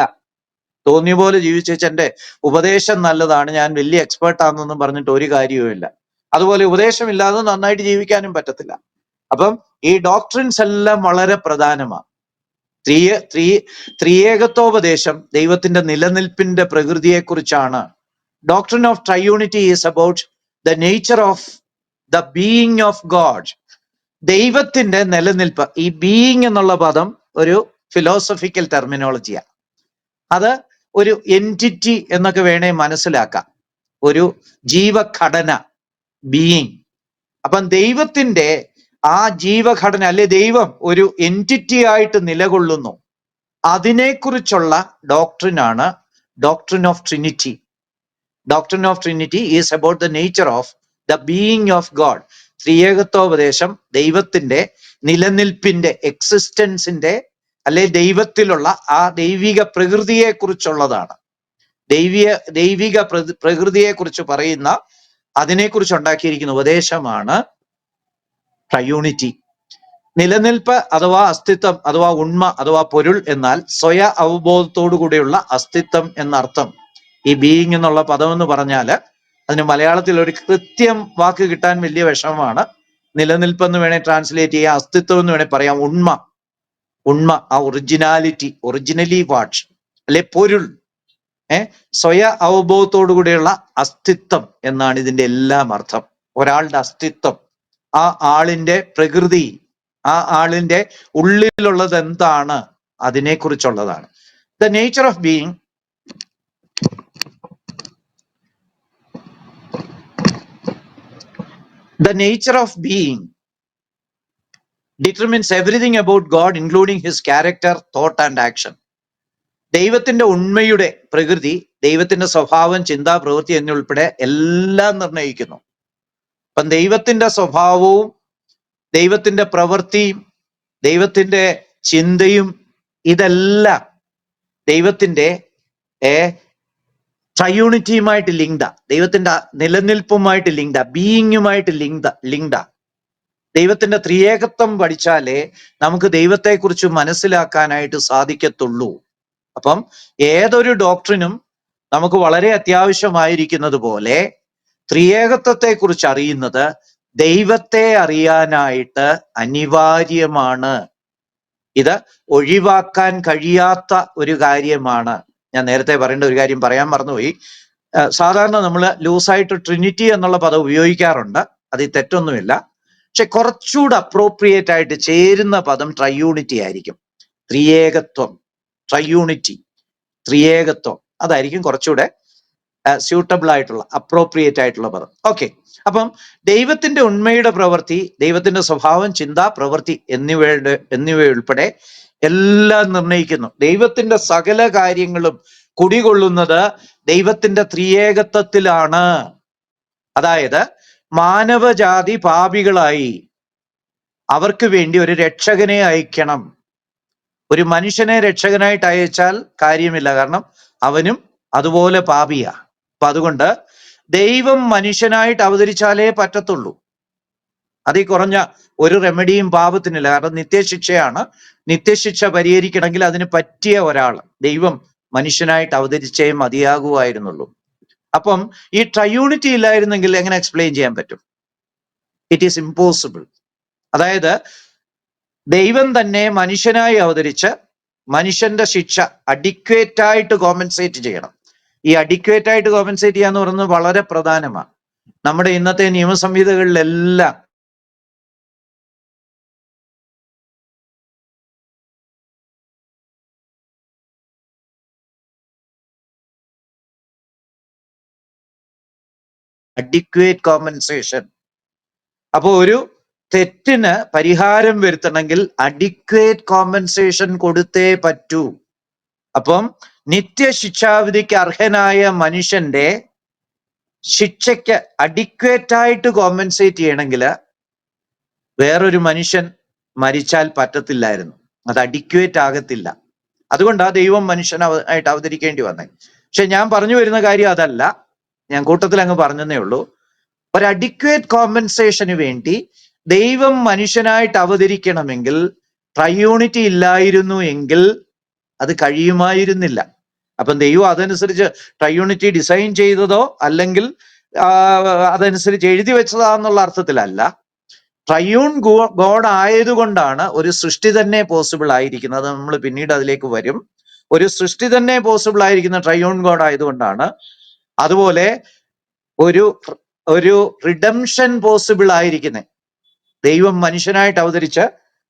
തോന്നിയ പോലെ ജീവിച്ചേച്ച് എന്റെ ഉപദേശം നല്ലതാണ്, ഞാൻ വലിയ എക്സ്പേർട്ടാണെന്നൊന്നും പറഞ്ഞിട്ട് ഒരു കാര്യവുമില്ല. അതുപോലെ ഉപദേശമില്ലാതെ നന്നായിട്ട് ജീവിക്കാനും പറ്റത്തില്ല. അപ്പം ഈ ഡോക്ട്രിൻസ് എല്ലാം വളരെ പ്രധാനമാണ്. ത്രിയേകത്വോപദേശം ദൈവത്തിന്റെ നിലനിൽപ്പിന്റെ പ്രകൃതിയെക്കുറിച്ചാണ്. Doctrine of triunity is about the nature of the being of God. ദൈവത്തിന്റെ നിലനിൽപ്പ്. ഈ ബീയിങ് എന്നുള്ള പദം ഒരു ഫിലോസഫിക്കൽ ടെർമിനോളജിയാണ്. അത് ഒരു എൻറ്റിറ്റി എന്നൊക്കെ വേണേ മനസ്സിലാക്കാം. ഒരു ജീവഘടന, ബീയിങ്. അപ്പം ദൈവത്തിന്റെ ആ ജീവഘടന അല്ലെ ദൈവം ഒരു എൻറ്റിറ്റി ആയിട്ട് നിലകൊള്ളുന്നു. അതിനെക്കുറിച്ചുള്ള ഡോക്ട്രിനാണ് doctrine of Trinity. Doctrine of Trinity is about the nature of the being of God. ത്രിയേകത്വോപദേശം ദൈവത്തിന്റെ നിലനിൽപ്പിന്റെ, എക്സിസ്റ്റൻസിന്റെ അല്ലെ ദൈവത്തിലുള്ള ആ ദൈവിക പ്രകൃതിയെ കുറിച്ചുള്ളതാണ്. ദൈവിക പ്രകൃതിയെ കുറിച്ച് പറയുന്ന, അതിനെക്കുറിച്ച് ഉണ്ടാക്കിയിരിക്കുന്ന ഉപദേശമാണ് ട്രയൂണിറ്റി. നിലനിൽപ്പ് അഥവാ അസ്തിത്വം അഥവാ ഉണ്മ അഥവാ പൊരുൾ എന്നാൽ സ്വയ അവബോധത്തോടു കൂടിയുള്ള അസ്തിത്വം എന്നർത്ഥം. ഈ ബീയിങ് എന്നുള്ള പദം എന്ന് പറഞ്ഞാല് അതിന് മലയാളത്തിൽ ഒരു കൃത്യം വാക്ക് കിട്ടാൻ വലിയ വിഷമമാണ്. നിലനിൽപ്പെന്ന് വേണേ ട്രാൻസ്ലേറ്റ് ചെയ്യാം, അസ്തിത്വം എന്ന് വേണേ പറയാം, ഉണ്മ, ആ ഒറിജിനാലിറ്റി, ഒറിജിനലി വാട്ട് അല്ലെ പൊരുൾ, സ്വയ അവബോധത്തോടു കൂടിയുള്ള അസ്തിത്വം എന്നാണ് ഇതിന്റെ എല്ലാം അർത്ഥം. ഒരാളുടെ അസ്തിത്വം, ആ ആളിന്റെ പ്രകൃതി, ആ ആളിന്റെ ഉള്ളിലുള്ളത് എന്താണ്, അതിനെക്കുറിച്ചുള്ളതാണ്. The nature of being The nature of being determines everything about God, including his character, thought and action. ദൈവത്തിന്റെ ഉണ്മയുടെ പ്രകൃതി, ദൈവത്തിന്റെ സ്വഭാവം, ചിന്ത, പ്രവൃത്തി എന്നുൾപ്പെടെ എല്ലാം നിർണ്ണയിക്കുന്നു. അപ്പം ദൈവത്തിന്റെ സ്വഭാവവും ദൈവത്തിന്റെ പ്രവൃത്തിയും ദൈവത്തിന്റെ ചിന്തയും ഇതെല്ലാം ദൈവത്തിന്റെ ട്രയൂണിറ്റിയുമായിട്ട് ലിങ്ക്ഡാ, ദൈവത്തിന്റെ നിലനിൽപ്പുമായിട്ട് ലിങ്ക്ഡാ, ബീയിങ്ങുമായിട്ട് ലിങ്ക്ഡാ. ദൈവത്തിന്റെ ത്രിയേകത്വം പഠിച്ചാലേ നമുക്ക് ദൈവത്തെക്കുറിച്ച് മനസ്സിലാക്കാനായിട്ട് സാധിക്കത്തുള്ളൂ. അപ്പം ഏതൊരു ഡോക്ടറിനും നമുക്ക് വളരെ അത്യാവശ്യമായിരിക്കുന്നത് പോലെ ത്രിയേകത്വത്തെക്കുറിച്ച് അറിയുന്നത് ദൈവത്തെ അറിയാനായിട്ട് അനിവാര്യമാണ്. ഇത് ഒഴിവാക്കാൻ കഴിയാത്ത ഒരു കാര്യമാണ്. ഞാൻ നേരത്തെ പറയേണ്ട ഒരു കാര്യം പറയാൻ മറന്നുപോയി. സാധാരണ നമ്മൾ ലൂസായിട്ട് ട്രിനിറ്റി എന്നുള്ള പദം ഉപയോഗിക്കാറുണ്ട്, അതിൽ തെറ്റൊന്നുമില്ല. പക്ഷെ കുറച്ചുകൂടെ അപ്രോപ്രിയേറ്റ് ആയിട്ട് ചേരുന്ന പദം ട്രയൂണിറ്റി ആയിരിക്കും. ത്രിയേകത്വം, ട്രയൂണിറ്റി, ത്രിയേകത്വം, അതായിരിക്കും കുറച്ചുകൂടെ സ്യൂട്ടബിൾ ആയിട്ടുള്ള, അപ്രോപ്രിയേറ്റ് ആയിട്ടുള്ള പദം. ഓക്കെ, അപ്പം ദൈവത്തിന്റെ ഉണ്മയുടെ പ്രവൃത്തി, ദൈവത്തിന്റെ സ്വഭാവം, ചിന്ത, പ്രവൃത്തി എന്നിവയുൾപ്പെടെ എല്ലാം നിർണ്ണയിക്കുന്നു. ദൈവത്തിന്റെ സകല കാര്യങ്ങളും കുടികൊള്ളുന്നത് ദൈവത്തിന്റെ ത്രിയേകത്വത്തിലാണ്. അതായത് മാനവജാതി പാപികളായി അവർക്ക് വേണ്ടി ഒരു രക്ഷകനെ അയക്കണം. ഒരു മനുഷ്യനെ രക്ഷകനായിട്ട് അയച്ചാൽ കാര്യമില്ല, കാരണം അവനും അതുപോലെ പാപിയാ. അപ്പൊ അതുകൊണ്ട് ദൈവം മനുഷ്യനായിട്ട് അവതരിച്ചാലേ പറ്റത്തുള്ളൂ. അതിൽ കുറഞ്ഞ ഒരു റെമഡിയും പാപത്തിനില്ല. കാരണം നിത്യശിക്ഷയാണ്. നിത്യശിക്ഷ പരിഹരിക്കണമെങ്കിൽ അതിന് പറ്റിയ ഒരാൾ ദൈവം മനുഷ്യനായിട്ട് അവതരിച്ചേ മതിയാകുമായിരുന്നുള്ളൂ. അപ്പം ഈ ട്രയൂണിറ്റി ഇല്ലായിരുന്നെങ്കിൽ എങ്ങനെ എക്സ്പ്ലെയിൻ ചെയ്യാൻ പറ്റും? It is impossible. അതായത് ദൈവം തന്നെ മനുഷ്യനായി അവതരിച്ച് മനുഷ്യന്റെ ശിക്ഷ അഡിക്വേറ്റ് ആയിട്ട് കോമ്പൻസേറ്റ് ചെയ്യണം. ഈ അഡിക്വേറ്റ് ആയിട്ട് കോമ്പൻസേറ്റ് ചെയ്യാന്ന് പറയുന്നത് വളരെ പ്രധാനമാണ്. നമ്മുടെ ഇന്നത്തെ നിയമസംഹിതകളിലെല്ലാം അഡിക്വേറ്റ് കോമ്പൻസേഷൻ. അപ്പൊ ഒരു തെറ്റിന് പരിഹാരം വരുത്തണമെങ്കിൽ അഡിക്വേറ്റ് കോമ്പൻസേഷൻ കൊടുത്തേ പറ്റൂ. അപ്പം നിത്യശിക്ഷാവിധിക്ക് അർഹനായ മനുഷ്യന്റെ ശിക്ഷയ്ക്ക് അഡിക്വേറ്റ് ആയിട്ട് കോമ്പൻസേറ്റ് ചെയ്യണമെങ്കിൽ വേറൊരു മനുഷ്യൻ മരിച്ചാൽ പറ്റത്തില്ലായിരുന്നു. അത് അഡിക്വേറ്റ് ആകത്തില്ല. അതുകൊണ്ടാണ് ദൈവം മനുഷ്യനായിട്ട് അവതരിക്കേണ്ടി വന്നത്. പക്ഷെ ഞാൻ പറഞ്ഞു വരുന്ന കാര്യം അതല്ല, ഞാൻ കൂട്ടത്തിൽ അങ്ങ് പറഞ്ഞതേ ഉള്ളൂ. ഒരു അഡിക്വേറ്റ് കോമ്പൻസേഷന് വേണ്ടി ദൈവം മനുഷ്യനായിട്ട് അവതരിക്കണമെങ്കിൽ ട്രയൂണിറ്റി ഇല്ലായിരുന്നു എങ്കിൽ അത് കഴിയുമായിരുന്നില്ല. അപ്പം ദൈവം അതനുസരിച്ച് ട്രയൂണിറ്റി ഡിസൈൻ ചെയ്തതോ അല്ലെങ്കിൽ അതനുസരിച്ച് എഴുതി വെച്ചതാന്നുള്ള അർത്ഥത്തിലല്ല. ട്രയൂൺ ഗോഡ് ആയതുകൊണ്ടാണ് ഒരു സൃഷ്ടി തന്നെ പോസിബിൾ ആയിരിക്കുന്നത്. നമ്മൾ പിന്നീട് അതിലേക്ക് വരും. ഒരു സൃഷ്ടി തന്നെ പോസിബിൾ ആയിരിക്കുന്ന ട്രയൂൺ ഗോഡ് ആയതുകൊണ്ടാണ്. അതുപോലെ ഒരു റിഡംഷൻ പോസിബിൾ ആയിരിക്കുന്നത് ദൈവം മനുഷ്യനായിട്ട് അവതരിച്ച്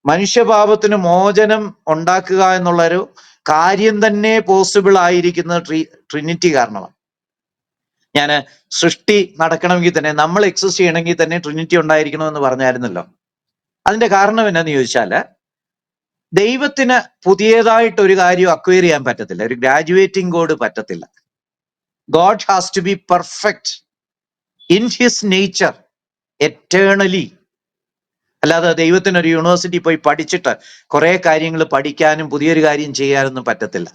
മനുഷ്യപാപത്തിന് മോചനം ഉണ്ടാക്കുക എന്നുള്ളൊരു കാര്യം തന്നെ പോസിബിൾ ആയിരിക്കുന്നത് ട്രിനിറ്റി കാരണമാണ്. ഞാൻ സൃഷ്ടി നടക്കണമെങ്കിൽ തന്നെ, നമ്മൾ എക്സിസ്റ്റ് ചെയ്യണമെങ്കിൽ തന്നെ ട്രിനിറ്റി ഉണ്ടായിരിക്കണമെന്ന് പറഞ്ഞായിരുന്നല്ലോ. അതിന്റെ കാരണം എന്നാന്ന് ചോദിച്ചാല് ദൈവത്തിന് പുതിയതായിട്ട് ഒരു കാര്യം അക്വയർ ചെയ്യാൻ പറ്റത്തില്ല. ഒരു ഗ്രാജുവേറ്റിംഗ് കോഡ് പറ്റത്തില്ല. God has to be perfect in his nature eternally. അല്ലാതെ ദൈവത്തിന് ഒരു യൂണിവേഴ്സിറ്റി പോയി പഠിച്ചിട്ട് കുറെ കാര്യങ്ങൾ പഠിക്കാനും പുതിയൊരു കാര്യം ചെയ്യാനൊന്നും പറ്റത്തില്ല.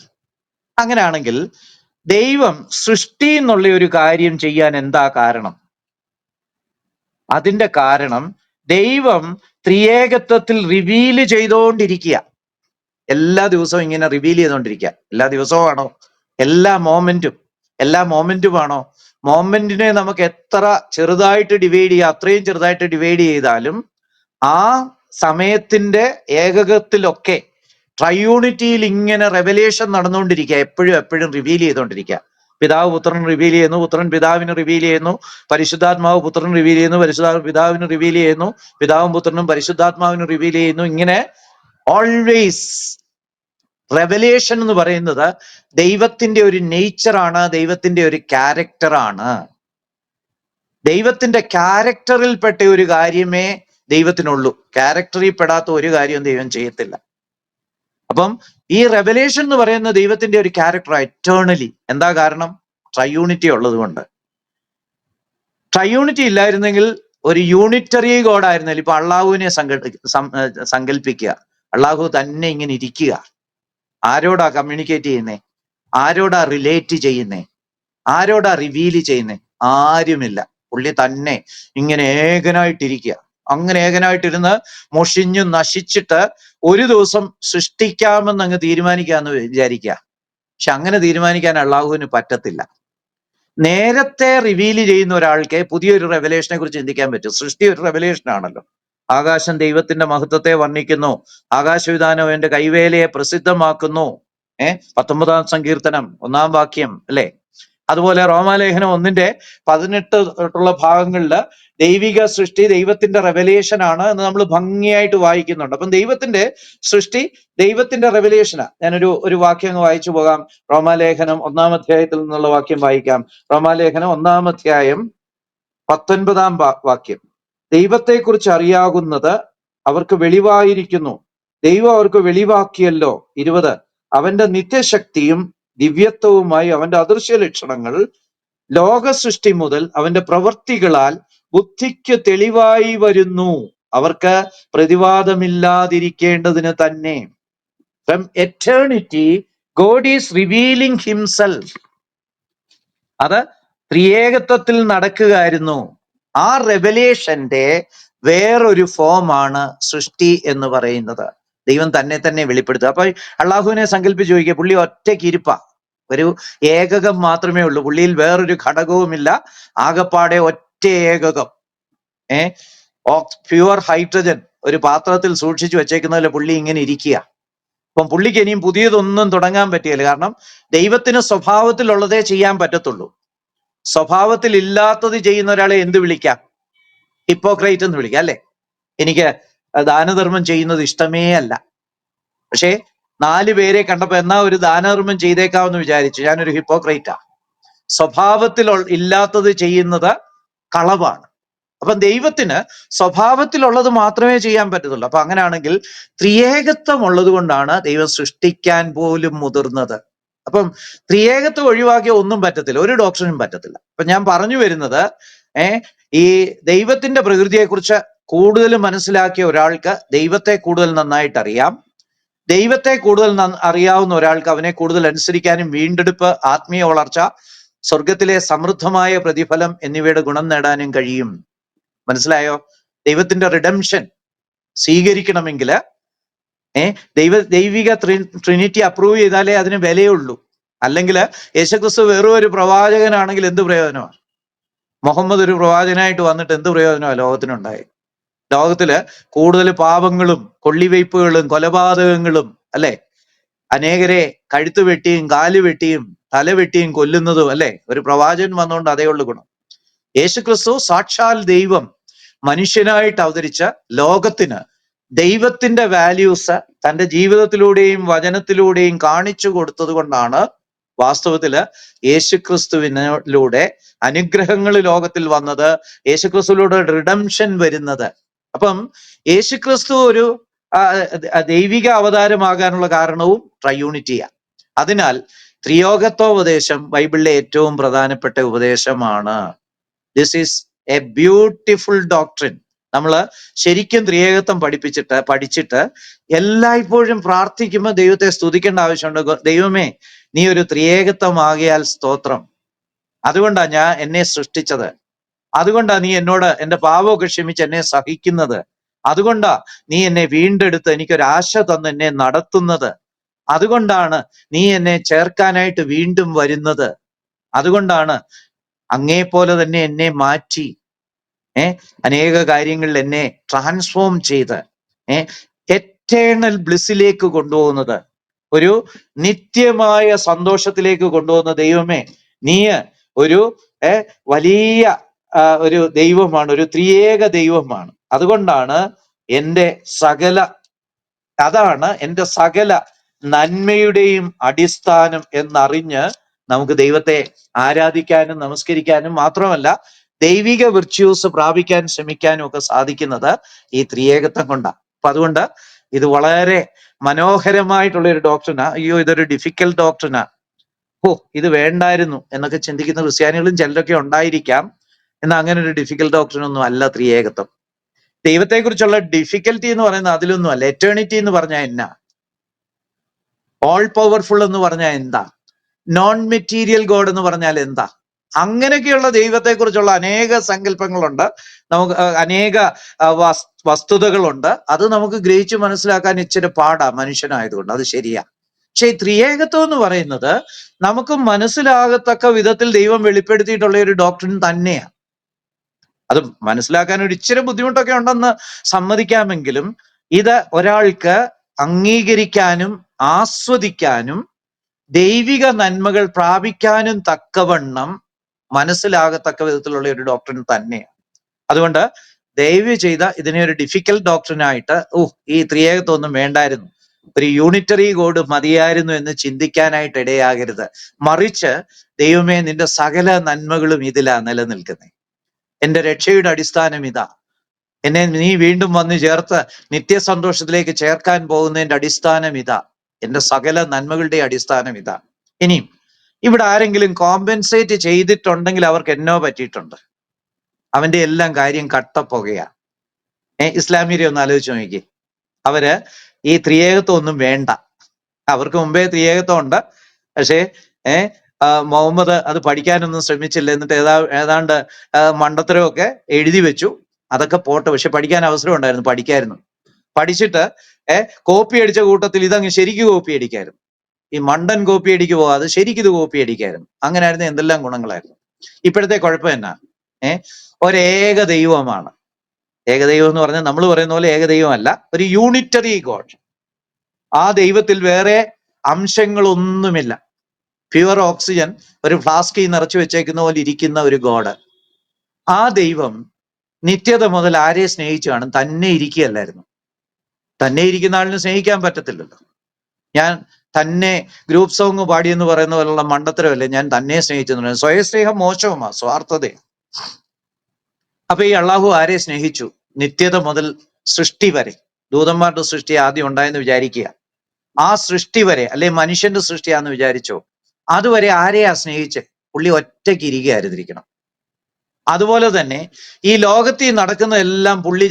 അങ്ങനെയാണെങ്കിൽ ദൈവം സൃഷ്ടി എന്നുള്ള ഒരു കാര്യം ചെയ്യാൻ എന്താ കാരണം? അതിന്റെ കാരണം ദൈവം ത്രിയേകത്വത്തിൽ റിവീല് ചെയ്തുകൊണ്ടിരിക്കുക. എല്ലാ ദിവസവും ഇങ്ങനെ റിവീൽ ചെയ്തുകൊണ്ടിരിക്കുക. എല്ലാ ദിവസവും ആണോ? എല്ലാ മോമെന്റും ആണോ? മോമെന്റിനെ നമുക്ക് എത്ര ചെറുതായിട്ട് ഡിവൈഡ് ചെയ്യുക, അത്രയും ചെറുതായിട്ട് ഡിവൈഡ് ചെയ്താലും ആ സമയത്തിന്റെ ഏകകത്തിലൊക്കെ ട്രയൂണിറ്റിയിൽ ഇങ്ങനെ റെവലേഷൻ നടന്നുകൊണ്ടിരിക്കുക. എപ്പോഴും റിവീൽ ചെയ്തുകൊണ്ടിരിക്കുക. പിതാവ് പുത്രൻ റിവീൽ ചെയ്യുന്നു, പുത്രൻ പിതാവിന് റിവീൽ ചെയ്യുന്നു, പരിശുദ്ധാത്മാവ് പുത്രൻ റിവീൽ ചെയ്യുന്നു, പരിശുദ്ധാത്മാവ് പിതാവിന് റിവീൽ ചെയ്യുന്നു, പിതാവും പുത്രനും പരിശുദ്ധാത്മാവിന് റിവീൽ ചെയ്യുന്നു. ഇങ്ങനെ ഓൾവേസ് റെവലേഷൻ എന്ന് പറയുന്നത് ദൈവത്തിന്റെ ഒരു നേച്ചറാണ്, ദൈവത്തിന്റെ ഒരു ക്യാരക്ടറാണ്. ദൈവത്തിന്റെ ക്യാരക്ടറിൽപ്പെട്ട ഒരു കാര്യമേ ദൈവത്തിനുള്ളൂ. ക്യാരക്ടറിൽ പെടാത്ത ഒരു കാര്യവും ദൈവം ചെയ്യത്തില്ല. അപ്പം ഈ റെവലേഷൻ എന്ന് പറയുന്ന ദൈവത്തിന്റെ ഒരു ക്യാരക്ടർ എറ്റേണലി. എന്താ കാരണം? ട്രയൂണിറ്റി ഉള്ളത് കൊണ്ട്. ട്രയൂണിറ്റി ഇല്ലായിരുന്നെങ്കിൽ ഒരു യൂണിറ്ററി ഗോഡ് ആയിരുന്നില്ല. ഇപ്പൊ അള്ളാഹുവിനെ സങ്കല്പിക്കുക. അള്ളാഹു തന്നെ ഇങ്ങനെ ഇരിക്കുക. ആരോടാ കമ്മ്യൂണിക്കേറ്റ് ചെയ്യുന്നേ? ആരോടാ റിലേറ്റ് ചെയ്യുന്നേ? ആരോടാ റിവീല് ചെയ്യുന്നേ? ആരുമില്ല. പുള്ളി തന്നെ ഇങ്ങനെ ഏകനായിട്ടിരിക്കുക. അങ്ങനെ ഏകനായിട്ടിരുന്ന് മുഷിഞ്ഞു നശിച്ചിട്ട് ഒരു ദിവസം സൃഷ്ടിക്കാമെന്ന് അങ്ങ് തീരുമാനിക്കാന്ന് വിചാരിക്കുക. പക്ഷെ അങ്ങനെ തീരുമാനിക്കാൻ അള്ളാഹുവിന് പറ്റത്തില്ല. നേരത്തെ റിവീൽ ചെയ്യുന്ന ഒരാൾക്ക് പുതിയൊരു റെവലേഷനെ കുറിച്ച് ചിന്തിക്കാൻ പറ്റും. സൃഷ്ടി ഒരു റെവലേഷൻ ആണല്ലോ. ആകാശം ദൈവത്തിന്റെ മഹത്വത്തെ വർണ്ണിക്കുന്നു, ആകാശവിധാനം എന്റെ കൈവേലയെ പ്രസിദ്ധമാക്കുന്നു. 19-ാം സങ്കീർത്തനം 1-ാം വാക്യം അല്ലെ? അതുപോലെ റോമാലേഖനം 1:18 തൊട്ടുള്ള ഭാഗങ്ങളില് ദൈവിക സൃഷ്ടി ദൈവത്തിന്റെ റെവലേഷൻ ആണ് എന്ന് നമ്മൾ ഭംഗിയായിട്ട് വായിക്കുന്നുണ്ട്. അപ്പം ദൈവത്തിന്റെ സൃഷ്ടി ദൈവത്തിന്റെ റെവലേഷനാ. ഞാനൊരു വാക്യം അങ്ങ് വായിച്ചു പോകാം. റോമാലേഖനം 1-ാം അധ്യായത്തിൽ നിന്നുള്ള വാക്യം വായിക്കാം. റോമാലേഖനം 1-ാം അധ്യായം 19-ാം വാക്യം. ദൈവത്തെക്കുറിച്ച് അറിയാകുന്നത് അവർക്ക് വെളിവായിരിക്കുന്നു, ദൈവം അവർക്ക് വെളിവാക്കിയല്ലോ. 20, അവന്റെ നിത്യശക്തിയും ദിവ്യത്വവുമായി അവന്റെ അദൃശ്യ ലക്ഷണങ്ങൾ ലോക സൃഷ്ടി മുതൽ അവന്റെ പ്രവൃത്തികളാൽ ബുദ്ധിക്ക് തെളിവായി വരുന്നു, അവർക്ക് പ്രതിവാദമില്ലാതിരിക്കേണ്ടതിന് തന്നെ. From eternity God is revealing himself. അത് ത്രിയേകത്വത്തിൽ നടക്കുകയായിരുന്നു. ആ റെവലേഷന്റെ വേറൊരു ഫോമാണ് സൃഷ്ടി എന്ന് പറയുന്നത്. ദൈവം തന്നെ വെളിപ്പെടുത്തുക. അപ്പൊ അള്ളാഹുവിനെ സങ്കല്പിച്ച് ചോദിക്കുക, പുള്ളി ഒറ്റയ്ക്ക് ഇരിപ്പ, ഒരു ഏകകം മാത്രമേ ഉള്ളൂ, പുള്ളിയിൽ വേറൊരു ഘടകവുമില്ല, ആകപ്പാടെ ഒറ്റ ഏകകം. പ്യുവർ ഹൈഡ്രജൻ ഒരു പാത്രത്തിൽ സൂക്ഷിച്ചു വെച്ചേക്കുന്നതിൽ പുള്ളി ഇങ്ങനെ ഇരിക്കുക. അപ്പം പുള്ളിക്ക് ഇനിയും പുതിയതൊന്നും തുടങ്ങാൻ പറ്റിയില്ല. കാരണം ദൈവത്തിന് സ്വഭാവത്തിലുള്ളതേ ചെയ്യാൻ പറ്റത്തുള്ളൂ. സ്വഭാവത്തിൽ ഇല്ലാത്തത് ചെയ്യുന്ന ഒരാളെ എന്ത് വിളിക്കാം? ഹിപ്പോക്രൈറ്റ് എന്ന് വിളിക്കാം അല്ലെ? എനിക്ക് ദാനധർമ്മം ചെയ്യുന്നത് ഇഷ്ടമേ അല്ല, പക്ഷേ 4 പേരെ കണ്ടപ്പോ എന്നാ ഒരു ദാനധർമ്മം ചെയ്തേക്കാമെന്ന് വിചാരിച്ചു, ഞാനൊരു ഹിപ്പോക്രൈറ്റാ. സ്വഭാവത്തിൽ ഇല്ലാത്തത് ചെയ്യുന്നത് കളവാണ്. അപ്പം ദൈവത്തിന് സ്വഭാവത്തിലുള്ളത് മാത്രമേ ചെയ്യാൻ പറ്റത്തുള്ളൂ. അപ്പൊ അങ്ങനെയാണെങ്കിൽ ത്രിയേകത്വം ഉള്ളത് കൊണ്ടാണ് ദൈവം സൃഷ്ടിക്കാൻ പോലും മുതിർന്നത്. അപ്പം ത്രിയേകത്വം ഒഴിവാക്കിയ ഒന്നും പറ്റത്തില്ല, ഒരു ഡോക്ടറിനും പറ്റത്തില്ല. അപ്പൊ ഞാൻ പറഞ്ഞു വരുന്നത്, ഈ ദൈവത്തിന്റെ പ്രകൃതിയെക്കുറിച്ച് കൂടുതൽ മനസ്സിലാക്കിയ ഒരാൾക്ക് ദൈവത്തെ കൂടുതൽ നന്നായിട്ട് അറിയാം. ദൈവത്തെ കൂടുതൽ അറിയാവുന്ന ഒരാൾക്ക് അവനെ കൂടുതൽ അനുസരിക്കാനും വീണ്ടെടുപ്പ്, ആത്മീയ വളർച്ച, സ്വർഗത്തിലെ സമൃദ്ധമായ പ്രതിഫലം എന്നിവയുടെ ഗുണം നേടാനും കഴിയും. മനസ്സിലായോ? ദൈവത്തിന്റെ റിഡംഷൻ സ്വീകരിക്കണമെങ്കിൽ ദൈവിക ട്രിനിറ്റി അപ്രൂവ് ചെയ്താലേ അതിന് വിലയുള്ളൂ. അല്ലെങ്കിൽ യേശുക്രിസ്തു വെറും ഒരു പ്രവാചകനാണെങ്കിൽ എന്ത് പ്രയോജനമാണ്? മുഹമ്മദ് ഒരു പ്രവാചകനായിട്ട് വന്നിട്ട് എന്ത് പ്രയോജനമാണ് ലോകത്തിനുണ്ടായി? ലോകത്തില് കൂടുതൽ പാപങ്ങളും കൊള്ളിവയ്പ്പുകളും കൊലപാതകങ്ങളും അല്ലെ, അനേകരെ കഴുത്ത് വെട്ടിയും കാല് വെട്ടിയും തല വെട്ടിയും കൊല്ലുന്നതും അല്ലെ, ഒരു പ്രവാചകൻ വന്നുകൊണ്ട് അതേ ഉള്ളു ഗുണം. യേശുക്രിസ്തു സാക്ഷാൽ ദൈവം മനുഷ്യനായിട്ട് അവതരിച്ച ലോകത്തിന് ദൈവത്തിന്റെ വാല്യൂസ് തന്റെ ജീവിതത്തിലൂടെയും വചനത്തിലൂടെയും കാണിച്ചു കൊടുത്തത് കൊണ്ടാണ് വാസ്തവത്തില് യേശുക്രിസ്തുവിനൂടെ അനുഗ്രഹങ്ങൾ ലോകത്തിൽ വന്നത്, യേശുക്രിസ്തുവിലൂടെ റിഡംഷൻ വരുന്നത്. അപ്പം യേശുക്രിസ്തു ഒരു ദൈവിക അവതാരമാകാനുള്ള കാരണവും ട്രയൂണിറ്റിയാണ്. അതിനാൽ ത്രിയോഗത്വോപദേശം ബൈബിളിലെ ഏറ്റവും പ്രധാനപ്പെട്ട ഉപദേശമാണ്. This is A beautiful doctrine. നമ്മൾ ശരിക്കും ത്രിയേകത്വം പഠിച്ചിട്ട് എല്ലായ്പ്പോഴും പ്രാർത്ഥിക്കുമ്പോൾ ദൈവത്തെ സ്തുതിക്കേണ്ട ആവശ്യമുണ്ട്. ദൈവമേ, നീ ഒരു ത്രിയേകത്വമാകിയാൽ സ്തോത്രം. അതുകൊണ്ടാ ഞാൻ എന്നെ സൃഷ്ടിച്ചത്, അതുകൊണ്ടാ നീ എന്നോട് എന്റെ പാപമൊക്കെ ക്ഷമിച്ച് എന്നെ സഹിക്കുന്നത്, അതുകൊണ്ടാ നീ എന്നെ വീണ്ടെടുത്ത് എനിക്കൊരാശ തന്ന് എന്നെ നടത്തുന്നത്, അതുകൊണ്ടാണ് നീ എന്നെ ചേർക്കാനായിട്ട് വീണ്ടും വരുന്നത്, അതുകൊണ്ടാണ് അങ്ങേപോലെ തന്നെ എന്നെ മാറ്റി അനേക കാര്യങ്ങളിൽ എന്നെ ട്രാൻസ്ഫോം ചെയ്ത് എറ്റേണൽ ബ്ലിസ്സിലേക്ക് കൊണ്ടുപോകുന്നത്, ഒരു നിത്യമായ സന്തോഷത്തിലേക്ക് കൊണ്ടുപോകുന്ന ദൈവമേ, നീ ഒരു വലിയ ഒരു ദൈവമാണ്, ഒരു ത്രിയേക ദൈവമാണ്. അതുകൊണ്ടാണ് അതാണ് എൻ്റെ സകല നന്മയുടെയും അടിസ്ഥാനം എന്നറിഞ്ഞ് നമുക്ക് ദൈവത്തെ ആരാധിക്കാനും നമസ്കരിക്കാനും, മാത്രമല്ല ദൈവിക വിർച്യൂസ് പ്രാപിക്കാൻ ശ്രമിക്കാനും ഒക്കെ സാധിക്കുന്നത് ഈ ത്രിയേകത്വം കൊണ്ടാണ്. അപ്പൊ അതുകൊണ്ട് ഇത് വളരെ മനോഹരമായിട്ടുള്ള ഒരു ഡോക്ടറിനാ. അയ്യോ, ഇതൊരു ഡിഫിക്കൽട്ട് ഡോക്ടറിനാ, ഓ ഇത് വേണ്ടായിരുന്നു എന്നൊക്കെ ചിന്തിക്കുന്ന ക്രിസ്ത്യാനികളും ചിലരൊക്കെ ഉണ്ടായിരിക്കാം. എന്നാൽ അങ്ങനെ ഒരു ഡിഫിക്കൽട്ട് ഡോക്ടറിനൊന്നും അല്ല ത്രിയേകത്വം. ദൈവത്തെക്കുറിച്ചുള്ള ഡിഫിക്കൽറ്റി എന്ന് പറയുന്നത് അതിലൊന്നും അല്ല. എറ്റേണിറ്റി എന്ന് പറഞ്ഞാൽ എന്നാ? ഓൾ പവർഫുൾ എന്ന് പറഞ്ഞാൽ എന്താ? നോൺ മെറ്റീരിയൽ ഗോഡ് എന്ന് പറഞ്ഞാൽ എന്താ? അങ്ങനെയൊക്കെയുള്ള ദൈവത്തെക്കുറിച്ചുള്ള അനേക സങ്കല്പങ്ങളുണ്ട്, നമുക്ക് അനേക വസ്തുതകളുണ്ട്. അത് നമുക്ക് ഗ്രഹിച്ച് മനസ്സിലാക്കാൻ ഇച്ചിരി പാടാ മനുഷ്യനായതുകൊണ്ട്, അത് ശരിയാ. പക്ഷെ ഈ ത്രിയേകത്വം എന്ന് പറയുന്നത് നമുക്ക് മനസ്സിലാകത്തക്ക വിധത്തിൽ ദൈവം വെളിപ്പെടുത്തിയിട്ടുള്ള ഒരു ഡോക്ട്രിൻ തന്നെയാണ്. അത് മനസ്സിലാക്കാൻ ഒരു ഇച്ചിരി ബുദ്ധിമുട്ടൊക്കെ ഉണ്ടെന്ന് സമ്മതിക്കാമെങ്കിലും ഇത് ഒരാൾക്ക് അംഗീകരിക്കാനും ആസ്വദിക്കാനും ദൈവിക നന്മകൾ പ്രാപിക്കാനും തക്കവണ്ണം മനസ്സിലാകത്തക്ക വിധത്തിലുള്ള ഒരു ഡോക്ടറിൻ തന്നെയാണ്. അതുകൊണ്ട് ദയവ് ചെയ്ത ഇതിനെ ഒരു ഡിഫിക്കൽട്ട് ഡോക്ടറിനായിട്ട് ഈ ത്രിയേകത്വം ഒന്നും വേണ്ടായിരുന്നു, ഒരു യൂണിറ്ററി ഗോഡ് മതിയായിരുന്നു എന്ന് ചിന്തിക്കാനായിട്ട് ഇടയാകരുത്. മറിച്ച് ദൈവമേ, നിന്റെ സകല നന്മകളും ഇതിലാ നിലനിൽക്കുന്നത്, എന്റെ രക്ഷയുടെ അടിസ്ഥാനം ഇതാ, എന്നെ നീ വീണ്ടും വന്ന് ചേർത്ത് നിത്യസന്തോഷത്തിലേക്ക് ചേർക്കാൻ പോകുന്നതിന്റെ അടിസ്ഥാനം ഇതാ, എന്റെ സകല നന്മകളുടെ അടിസ്ഥാനം ഇതാ. ഇനിയും ഇവിടെ ആരെങ്കിലും കോമ്പൻസേറ്റ് ചെയ്തിട്ടുണ്ടെങ്കിൽ അവർക്ക് എന്നോ പറ്റിയിട്ടുണ്ട്. അവന്റെ എല്ലാം കാര്യം കട്ടപ്പുകയാ. ഇസ്ലാമിയരെ ഒന്ന് ആലോചിച്ച് നോക്കി. അവര് ഈ ത്രിയേകത്വം ഒന്നും വേണ്ട, അവർക്ക് മുമ്പേ ത്രിയേകത്വം ഉണ്ട്. പക്ഷേ മുഹമ്മദ് അത് പഠിക്കാനൊന്നും ശ്രമിച്ചില്ല. എന്നിട്ട് ഏതാണ്ട് മണ്ടത്തരമൊക്കെ എഴുതി വെച്ചു. അതൊക്കെ പോട്ടെ, പക്ഷെ പഠിക്കാൻ അവസരം ഉണ്ടായിരുന്നു, പഠിക്കായിരുന്നു. പഠിച്ചിട്ട് കോപ്പി അടിച്ച കൂട്ടത്തിൽ ഇതങ്ങ് ശരിക്കും കോപ്പി അടിക്കായിരുന്നു. ഈ മണ്ടൻ കോപ്പി അടിക്ക് പോകാതെ ശരിക്കും ഇത് കോപ്പി അടിക്കായിരുന്നു. അങ്ങനെയായിരുന്നു എന്തെല്ലാം ഗുണങ്ങളായിരുന്നു. ഇപ്പോഴത്തെ കുഴപ്പം എന്നാ? ഒരേക ദൈവമാണ്. ഏകദൈവം എന്ന് പറഞ്ഞാൽ നമ്മൾ പറയുന്ന പോലെ ഏകദൈവമല്ല, ഒരു യൂണിറ്ററി ഗോഡ്. ആ ദൈവത്തിൽ വേറെ അംശങ്ങളൊന്നുമില്ല. പ്യുവർ ഓക്സിജൻ ഒരു ഫ്ലാസ്കിൽ നിറച്ചു വെച്ചേക്കുന്ന പോലെ ഇരിക്കുന്ന ഒരു ഗോഡ്. ആ ദൈവം നിത്യത മുതൽ ആരെ സ്നേഹിച്ചു കാണും? തന്നെ ഇരിക്കുകയല്ലായിരുന്നു. തന്നെ ഇരിക്കുന്ന ആളിനെ സ്നേഹിക്കാൻ പറ്റത്തില്ലല്ലോ. ഞാൻ തന്നെ ഗ്രൂപ്പ് സോങ് പാടിയെന്ന് പറയുന്ന പോലുള്ള മണ്ടത്തരമല്ലേ ഞാൻ തന്നെ സ്നേഹിച്ചെന്ന്. സ്വയസ്നേഹം മോശവുമാ, സ്വാർത്ഥതയാണ്. അപ്പൊ ഈ അള്ളാഹു ആരെ സ്നേഹിച്ചു? നിത്യത മുതൽ സൃഷ്ടി വരെ. ദൂതന്മാരുടെ സൃഷ്ടി ആദ്യം ഉണ്ടായെന്ന് വിചാരിക്കുക. ആ സൃഷ്ടി വരെ, അല്ലെ മനുഷ്യന്റെ സൃഷ്ടിയാന്ന് വിചാരിച്ചോ, അതുവരെ ആരെയാ സ്നേഹിച്ച്? പുള്ളി ഒറ്റയ്ക്ക് ഇരിക്കുകയായിരുന്നിരിക്കണം. അതുപോലെ തന്നെ ഈ ലോകത്തിൽ നടക്കുന്നതെല്ലാം പുള്ളി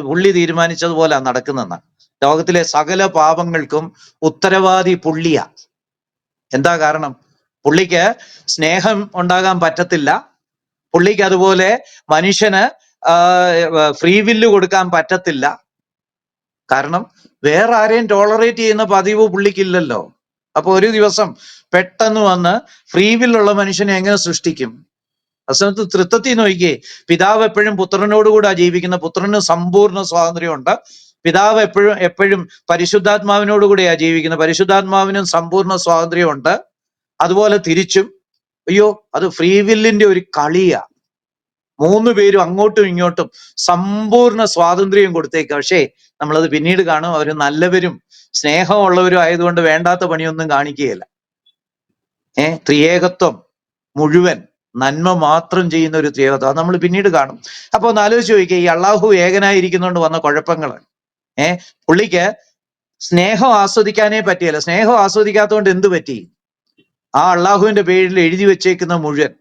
പുള്ളി തീരുമാനിച്ചതുപോലെ നടക്കുന്നതെന്നാണ്. ലോകത്തിലെ സകല പാപങ്ങൾക്കും ഉത്തരവാദി പുള്ളിയാ. എന്താ കാരണം? പുള്ളിക്ക് സ്നേഹം ഉണ്ടാകാൻ പറ്റത്തില്ല. പുള്ളിക്ക് അതുപോലെ മനുഷ്യന് ഫ്രീ വില്ല് കൊടുക്കാൻ പറ്റത്തില്ല. കാരണം വേറെ ആരെയും ടോളറേറ്റ് ചെയ്യുന്ന പതിവ് പുള്ളിക്കില്ലല്ലോ. അപ്പൊ ഒരു ദിവസം പെട്ടെന്ന് വന്ന് ഫ്രീ വില്ലുള്ള മനുഷ്യനെ എങ്ങനെ സൃഷ്ടിക്കും? അസമയത്ത് തൃത്വത്തിൽ നോക്കിയേ, പിതാവ് എപ്പോഴും പുത്രനോടുകൂടാ ജീവിക്കുന്ന, പുത്രന് സമ്പൂർണ്ണ സ്വാതന്ത്ര്യമുണ്ട്. പിതാവ് എപ്പോഴും പരിശുദ്ധാത്മാവിനോടുകൂടിയാ ജീവിക്കുന്നത്, പരിശുദ്ധാത്മാവിനും സമ്പൂർണ്ണ സ്വാതന്ത്ര്യമുണ്ട്. അതുപോലെ തിരിച്ചും. അയ്യോ, അത് ഫ്രീ വില്ലിന്റെ ഒരു കളിയാ. മൂന്ന് പേരും അങ്ങോട്ടും ഇങ്ങോട്ടും സമ്പൂർണ്ണ സ്വാതന്ത്ര്യം കൊടുത്തേക്കുക. പക്ഷേ നമ്മളത് പിന്നീട് കാണും, അവർ നല്ലവരും സ്നേഹമുള്ളവരും ആയതുകൊണ്ട് വേണ്ടാത്ത പണിയൊന്നും കാണിക്കുകയില്ല. ത്രിയേകത്വം മുഴുവൻ നന്മ മാത്രം ചെയ്യുന്ന ഒരു ത്രിയേകത്വം, അത് നമ്മൾ പിന്നീട് കാണും. അപ്പൊ ഒന്ന് ആലോചിച്ച് ചോദിക്കുക, ഈ അള്ളാഹു ഏകനായിരിക്കുന്നതുകൊണ്ട് വന്ന കുഴപ്പങ്ങൾ. പുള്ളിക്ക് സ്നേഹം ആസ്വദിക്കാനേ പറ്റിയല്ല. സ്നേഹം ആസ്വദിക്കാത്തതുകൊണ്ട് എന്ത് പറ്റി? ആ അള്ളാഹുവിന്റെ പേരിൽ എഴുതി വെച്ചേക്കുന്ന മുഴുവൻ,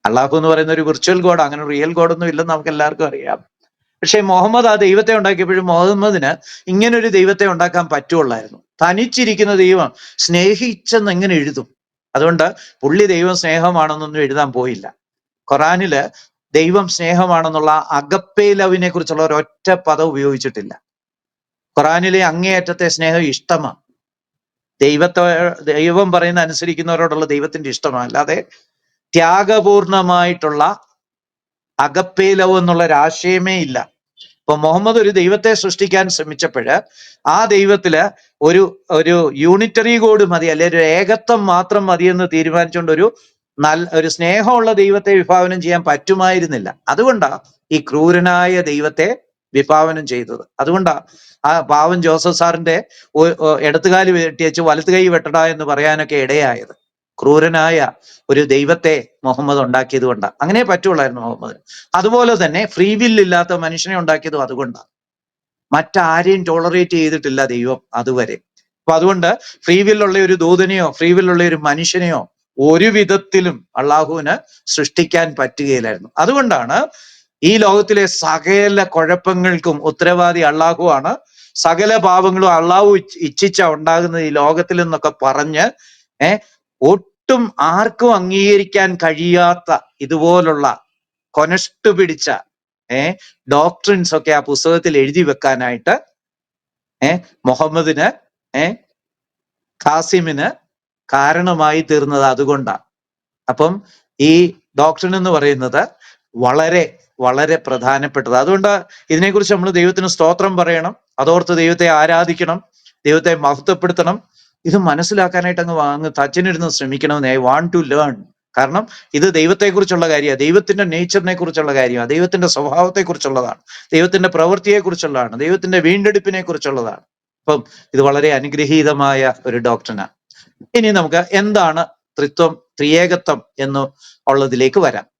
അള്ളാഹു എന്ന് പറയുന്ന ഒരു വിർച്വൽ ഗോഡ്, അങ്ങനെ റിയൽ ഗോഡൊന്നും ഇല്ലെന്ന് നമുക്ക് എല്ലാവർക്കും അറിയാം. പക്ഷെ മുഹമ്മദ് ആ ദൈവത്തെ ഉണ്ടാക്കിയപ്പോഴും മുഹമ്മദിന് ഇങ്ങനൊരു ദൈവത്തെ ഉണ്ടാക്കാൻ പറ്റുള്ളായിരുന്നു. തനിച്ചിരിക്കുന്ന ദൈവം സ്നേഹിച്ചെന്ന് എങ്ങനെ എഴുതും? അതുകൊണ്ട് പുള്ളി ദൈവം സ്നേഹമാണെന്നൊന്നും എഴുതാൻ പോയില്ല. ഖുറാനില് ദൈവം സ്നേഹമാണെന്നുള്ള അഗപ്പേ ലവിനെ കുറിച്ചുള്ള ഒരൊറ്റ പദം ഉപയോഗിച്ചിട്ടില്ല. ഖുറാനിലെ അങ്ങേയറ്റത്തെ സ്നേഹം ഇഷ്ടമാണ്. ദൈവം പറയുന്ന അനുസരിക്കുന്നവരോടുള്ള ദൈവത്തിന്റെ ഇഷ്ടമാണ്. അല്ലാതെ ത്യാഗപൂർണമായിട്ടുള്ള അഗപ്പേ ലവ് എന്നുള്ള ഒരാശയമേ ഇല്ല. ഇപ്പൊ മുഹമ്മദ് ഒരു ദൈവത്തെ സൃഷ്ടിക്കാൻ ശ്രമിച്ചപ്പോഴ് ആ ദൈവത്തില് ഒരു യൂണിറ്ററി ഗോഡ് മതി, അല്ലെ ഒരു ഏകത്വം മാത്രം മതിയെന്ന് തീരുമാനിച്ചുകൊണ്ട് ഒരു സ്നേഹമുള്ള ദൈവത്തെ വിഭാവനം ചെയ്യാൻ പറ്റുമായിരുന്നില്ല. അതുകൊണ്ടാ ഈ ക്രൂരനായ ദൈവത്തെ വിഭാവനം ചെയ്തത്. അതുകൊണ്ടാ ആ പാവൻ ജോസഫ് സാറിന്റെ ഇടത്തുകാല് വെട്ടിയച്ച് വലത്ത് കൈ വെട്ടട എന്ന് പറയാനൊക്കെ ഇടയായത്. ക്രൂരനായ ഒരു ദൈവത്തെ മുഹമ്മദ് ഉണ്ടാക്കിയത് കൊണ്ടാണ്. അങ്ങനെ പറ്റുള്ളായിരുന്നു മുഹമ്മദ്. അതുപോലെ തന്നെ ഫ്രീ വില്ലില്ലാത്ത മനുഷ്യനെ ഉണ്ടാക്കിയതും അതുകൊണ്ടാണ്. മറ്റാരെയും ടോളറേറ്റ് ചെയ്തിട്ടില്ല ദൈവം അതുവരെ. അപ്പൊ അതുകൊണ്ട് ഫ്രീ വില്ലുള്ള ഒരു ദൂതനെയോ ഫ്രീ വില്ലുള്ള ഒരു മനുഷ്യനെയോ ഒരു വിധത്തിലും അള്ളാഹുവിന് സൃഷ്ടിക്കാൻ പറ്റുകയില്ലായിരുന്നു. അതുകൊണ്ടാണ് ഈ ലോകത്തിലെ സകല കുഴപ്പങ്ങൾക്കും ഉത്തരവാദി അള്ളാഹു ആണ്. സകല പാപങ്ങളും അള്ളാഹു ഇച്ഛിച്ച ഉണ്ടാകുന്നത് ഈ ലോകത്തിൽ എന്നൊക്കെ പറഞ്ഞ് ഒട്ടും ആർക്കും അംഗീകരിക്കാൻ കഴിയാത്ത ഇതുപോലുള്ള കൊനഷ്ടു പിടിച്ച ഡോക്ട്രിൻസ് ഒക്കെ ആ പുസ്തകത്തിൽ എഴുതി വെക്കാനായിട്ട് മുഹമ്മദിന് ഖാസിമിന് കാരണമായി തീർന്നത് അതുകൊണ്ടാണ്. അപ്പം ഈ ഡോക്ട്രിൻ എന്ന് പറയുന്നത് വളരെ വളരെ പ്രധാനപ്പെട്ടത്. അതുകൊണ്ട് ഇതിനെക്കുറിച്ച് നമ്മൾ ദൈവത്തിന് സ്തോത്രം പറയണം, അതോർത്ത് ദൈവത്തെ ആരാധിക്കണം, ദൈവത്തെ മഹത്വപ്പെടുത്തണം. ഇത് മനസ്സിലാക്കാനായിട്ട് അങ്ങ് തച്ചിനിരുന്ന് ശ്രമിക്കണമെന്ന് ഐ വാണ്ട് ടു ലേൺ. കാരണം ഇത് ദൈവത്തെക്കുറിച്ചുള്ള കാര്യമാണ്, ദൈവത്തിന്റെ നേച്ചറിനെ കുറിച്ചുള്ള കാര്യമാണ്, ദൈവത്തിന്റെ സ്വഭാവത്തെക്കുറിച്ചുള്ളതാണ്, ദൈവത്തിന്റെ പ്രവൃത്തിയെക്കുറിച്ചുള്ളതാണ്, ദൈവത്തിന്റെ വീണ്ടെടുപ്പിനെ കുറിച്ചുള്ളതാണ്. അപ്പം ഇത് വളരെ അനുഗ്രഹീതമായ ഒരു ഡോക്ട്രിനാണ്. ഇനി നമുക്ക് എന്താണ് ത്രിത്വം, ത്രിയേകത്വം എന്ന് ഉള്ളതിലേക്ക് വരാം.